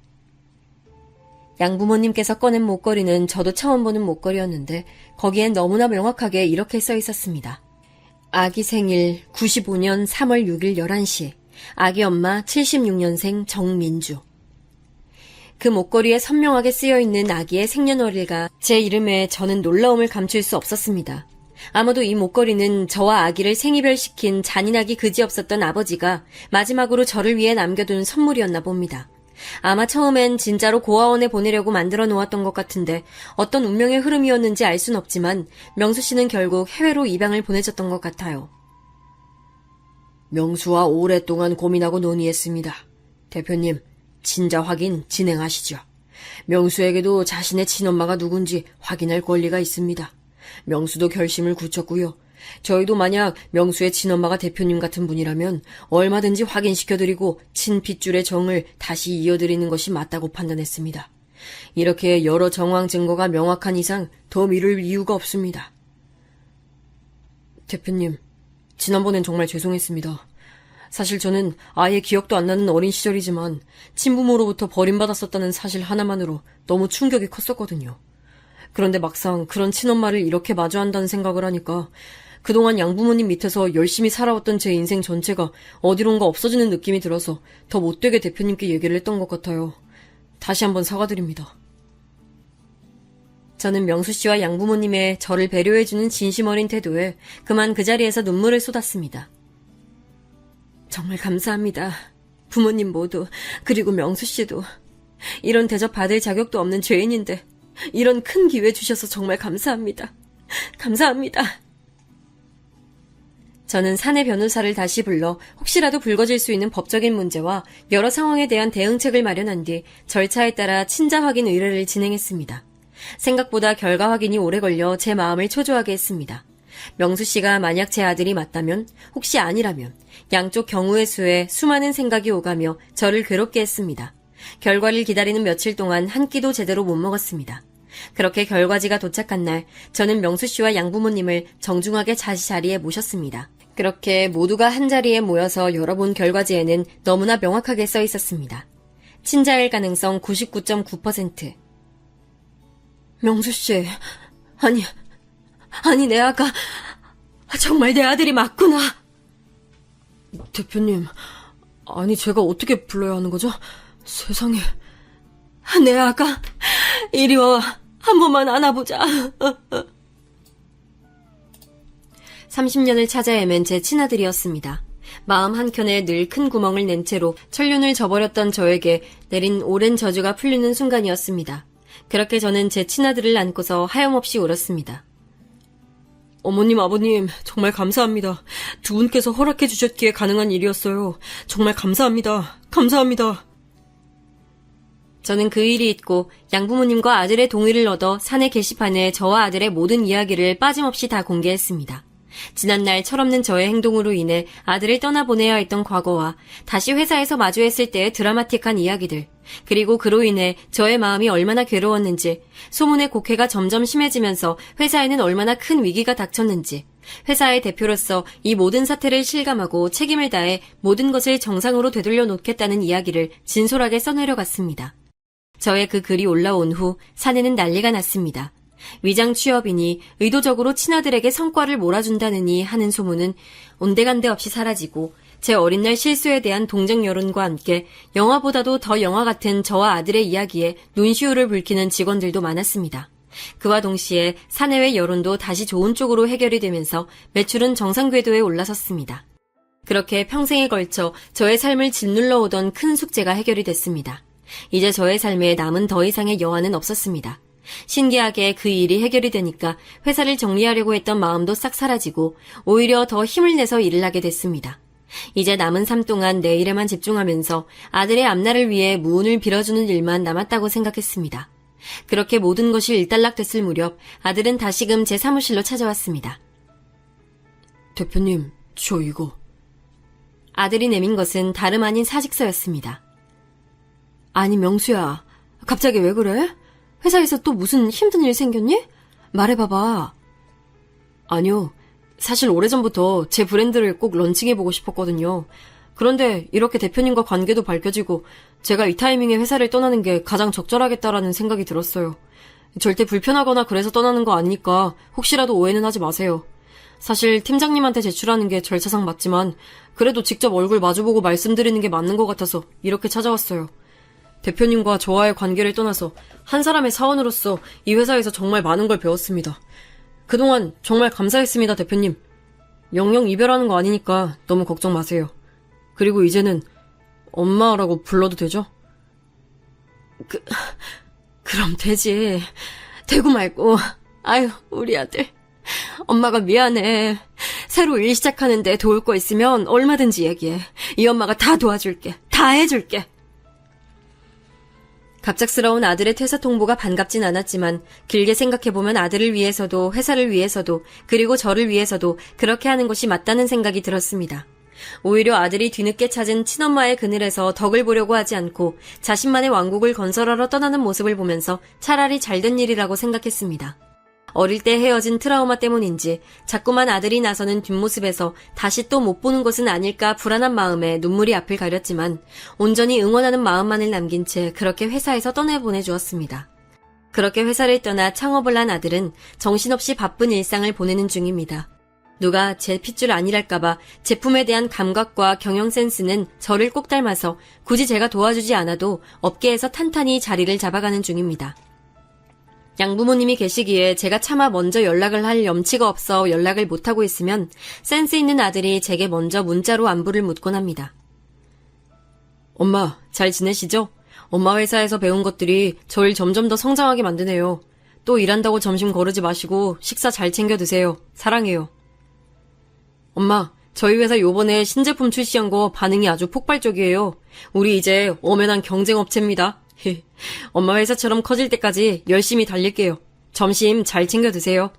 양부모님께서 꺼낸 목걸이는 저도 처음 보는 목걸이였는데 거기엔 너무나 명확하게 이렇게 써 있었습니다. 아기 생일 95년 3월 6일 11시, 아기 엄마 76년생 정민주. 그 목걸이에 선명하게 쓰여있는 아기의 생년월일과 제 이름에 저는 놀라움을 감출 수 없었습니다. 아마도 이 목걸이는 저와 아기를 생이별시킨 잔인하기 그지없었던 아버지가 마지막으로 저를 위해 남겨둔 선물이었나 봅니다. 아마 처음엔 진짜로 고아원에 보내려고 만들어 놓았던 것 같은데 어떤 운명의 흐름이었는지 알 순 없지만 명수 씨는 결국 해외로 입양을 보내졌던 것 같아요. 명수와 오랫동안 고민하고 논의했습니다. 대표님, 친자 확인 진행하시죠. 명수에게도 자신의 친엄마가 누군지 확인할 권리가 있습니다. 명수도 결심을 굳혔고요. 저희도 만약 명수의 친엄마가 대표님 같은 분이라면 얼마든지 확인시켜드리고 친핏줄의 정을 다시 이어드리는 것이 맞다고 판단했습니다. 이렇게 여러 정황 증거가 명확한 이상 더 미룰 이유가 없습니다. 대표님, 지난번엔 정말 죄송했습니다. 사실 저는 아예 기억도 안 나는 어린 시절이지만 친부모로부터 버림받았었다는 사실 하나만으로 너무 충격이 컸었거든요. 그런데 막상 그런 친엄마를 이렇게 마주한다는 생각을 하니까 그동안 양부모님 밑에서 열심히 살아왔던 제 인생 전체가 어디론가 없어지는 느낌이 들어서 더 못되게 대표님께 얘기를 했던 것 같아요. 다시 한번 사과드립니다. 저는 명수 씨와 양부모님의 저를 배려해주는 진심 어린 태도에 그만 그 자리에서 눈물을 쏟았습니다. 정말 감사합니다. 부모님 모두, 그리고 명수 씨도. 이런 대접 받을 자격도 없는 죄인인데 이런 큰 기회 주셔서 정말 감사합니다. 감사합니다. 저는 사내 변호사를 다시 불러 혹시라도 불거질 수 있는 법적인 문제와 여러 상황에 대한 대응책을 마련한 뒤 절차에 따라 친자 확인 의뢰를 진행했습니다. 생각보다 결과 확인이 오래 걸려 제 마음을 초조하게 했습니다. 명수 씨가 만약 제 아들이 맞다면, 혹시 아니라면, 양쪽 경우의 수에 수많은 생각이 오가며 저를 괴롭게 했습니다. 결과를 기다리는 며칠 동안 한 끼도 제대로 못 먹었습니다. 그렇게 결과지가 도착한 날, 저는 명수 씨와 양부모님을 정중하게 자리에 모셨습니다. 그렇게 모두가 한자리에 모여서 열어본 결과지에는 너무나 명확하게 써 있었습니다. 친자일 가능성 99.9%. 명수 씨, 아니 내 아가 정말 내 아들이 맞구나. 대표님, 아니 제가 어떻게 불러야 하는 거죠? 세상에. 내 아가 이리 와, 한 번만 안아보자. 30년을 찾아 헤맨 제 친아들이었습니다. 마음 한켠에 늘 큰 구멍을 낸 채로 천륜을 저버렸던 저에게 내린 오랜 저주가 풀리는 순간이었습니다. 그렇게 저는 제 친아들을 안고서 하염없이 울었습니다. 어머님, 아버님, 정말 감사합니다. 두 분께서 허락해 주셨기에 가능한 일이었어요. 정말 감사합니다. 감사합니다. 저는 그 일이 있고 양부모님과 아들의 동의를 얻어 사내 게시판에 저와 아들의 모든 이야기를 빠짐없이 다 공개했습니다. 지난날 철없는 저의 행동으로 인해 아들을 떠나보내야 했던 과거와 다시 회사에서 마주했을 때의 드라마틱한 이야기들, 그리고 그로 인해 저의 마음이 얼마나 괴로웠는지, 소문의 곡해가 점점 심해지면서 회사에는 얼마나 큰 위기가 닥쳤는지, 회사의 대표로서 이 모든 사태를 실감하고 책임을 다해 모든 것을 정상으로 되돌려 놓겠다는 이야기를 진솔하게 써내려갔습니다. 저의 그 글이 올라온 후 사내는 난리가 났습니다. 위장 취업이니 의도적으로 친아들에게 성과를 몰아준다느니 하는 소문은 온데간데 없이 사라지고, 제 어린 날 실수에 대한 동정 여론과 함께 영화보다도 더 영화 같은 저와 아들의 이야기에 눈시울을 붉히는 직원들도 많았습니다. 그와 동시에 사내외 여론도 다시 좋은 쪽으로 해결이 되면서 매출은 정상 궤도에 올라섰습니다. 그렇게 평생에 걸쳐 저의 삶을 짓눌러 오던 큰 숙제가 해결이 됐습니다. 이제 저의 삶에 남은 더 이상의 여한은 없었습니다. 신기하게 그 일이 해결이 되니까 회사를 정리하려고 했던 마음도 싹 사라지고 오히려 더 힘을 내서 일을 하게 됐습니다. 이제 남은 삶 동안 내 일에만 집중하면서 아들의 앞날을 위해 무운을 빌어주는 일만 남았다고 생각했습니다. 그렇게 모든 것이 일단락됐을 무렵 아들은 다시금 제 사무실로 찾아왔습니다. 대표님, 저 이거. 아들이 내민 것은 다름 아닌 사직서였습니다. 아니 명수야, 갑자기 왜 그래? 회사에서 또 무슨 힘든 일 생겼니? 말해봐봐. 아니요, 사실 오래전부터 제 브랜드를 꼭 런칭해보고 싶었거든요. 그런데 이렇게 대표님과 관계도 밝혀지고 제가 이 타이밍에 회사를 떠나는 게 가장 적절하겠다라는 생각이 들었어요. 절대 불편하거나 그래서 떠나는 거 아니니까 혹시라도 오해는 하지 마세요. 사실 팀장님한테 제출하는 게 절차상 맞지만 그래도 직접 얼굴 마주보고 말씀드리는 게 맞는 것 같아서 이렇게 찾아왔어요. 대표님과 저와의 관계를 떠나서 한 사람의 사원으로서 이 회사에서 정말 많은 걸 배웠습니다. 그동안 정말 감사했습니다, 대표님. 영영 이별하는 거 아니니까 너무 걱정 마세요. 그리고 이제는 엄마라고 불러도 되죠? 그럼 되지. 되고 말고. 아유, 우리 아들. 엄마가 미안해. 새로 일 시작하는데 도울 거 있으면 얼마든지 얘기해. 이 엄마가 다 도와줄게. 다 해줄게. 갑작스러운 아들의 퇴사 통보가 반갑진 않았지만 길게 생각해보면 아들을 위해서도 회사를 위해서도 그리고 저를 위해서도 그렇게 하는 것이 맞다는 생각이 들었습니다. 오히려 아들이 뒤늦게 찾은 친엄마의 그늘에서 덕을 보려고 하지 않고 자신만의 왕국을 건설하러 떠나는 모습을 보면서 차라리 잘된 일이라고 생각했습니다. 어릴 때 헤어진 트라우마 때문인지 자꾸만 아들이 나서는 뒷모습에서 다시 또 못 보는 것은 아닐까 불안한 마음에 눈물이 앞을 가렸지만 온전히 응원하는 마음만을 남긴 채 그렇게 회사에서 떠내보내주었습니다. 그렇게 회사를 떠나 창업을 한 아들은 정신없이 바쁜 일상을 보내는 중입니다. 누가 제 핏줄 아니랄까봐 제품에 대한 감각과 경영 센스는 저를 꼭 닮아서 굳이 제가 도와주지 않아도 업계에서 탄탄히 자리를 잡아가는 중입니다. 양부모님이 계시기에 제가 차마 먼저 연락을 할 염치가 없어 연락을 못하고 있으면 센스 있는 아들이 제게 먼저 문자로 안부를 묻곤 합니다. 엄마, 잘 지내시죠? 엄마 회사에서 배운 것들이 저를 점점 더 성장하게 만드네요. 또 일한다고 점심 거르지 마시고 식사 잘 챙겨 드세요. 사랑해요. 엄마, 저희 회사 요번에 신제품 출시한 거 반응이 아주 폭발적이에요. 우리 이제 엄연한 경쟁업체입니다. 엄마 회사처럼 커질 때까지 열심히 달릴게요. 점심 잘 챙겨 드세요.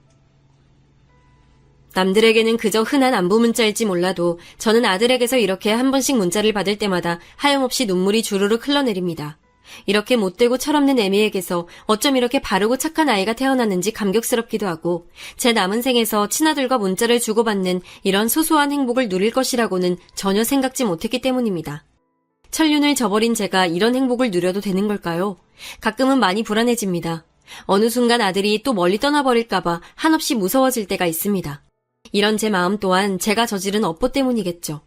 남들에게는 그저 흔한 안부 문자일지 몰라도 저는 아들에게서 이렇게 한 번씩 문자를 받을 때마다 하염없이 눈물이 주르륵 흘러내립니다. 이렇게 못되고 철없는 애미에게서 어쩜 이렇게 바르고 착한 아이가 태어났는지 감격스럽기도 하고 제 남은 생에서 친아들과 문자를 주고받는 이런 소소한 행복을 누릴 것이라고는 전혀 생각지 못했기 때문입니다. 천륜을 저버린 제가 이런 행복을 누려도 되는 걸까요? 가끔은 많이 불안해집니다. 어느 순간 아들이 또 멀리 떠나버릴까봐 한없이 무서워질 때가 있습니다. 이런 제 마음 또한 제가 저지른 업보 때문이겠죠.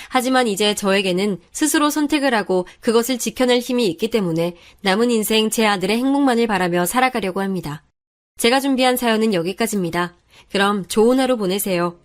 하지만 이제 저에게는 스스로 선택을 하고 그것을 지켜낼 힘이 있기 때문에 남은 인생 제 아들의 행복만을 바라며 살아가려고 합니다. 제가 준비한 사연은 여기까지입니다. 그럼 좋은 하루 보내세요.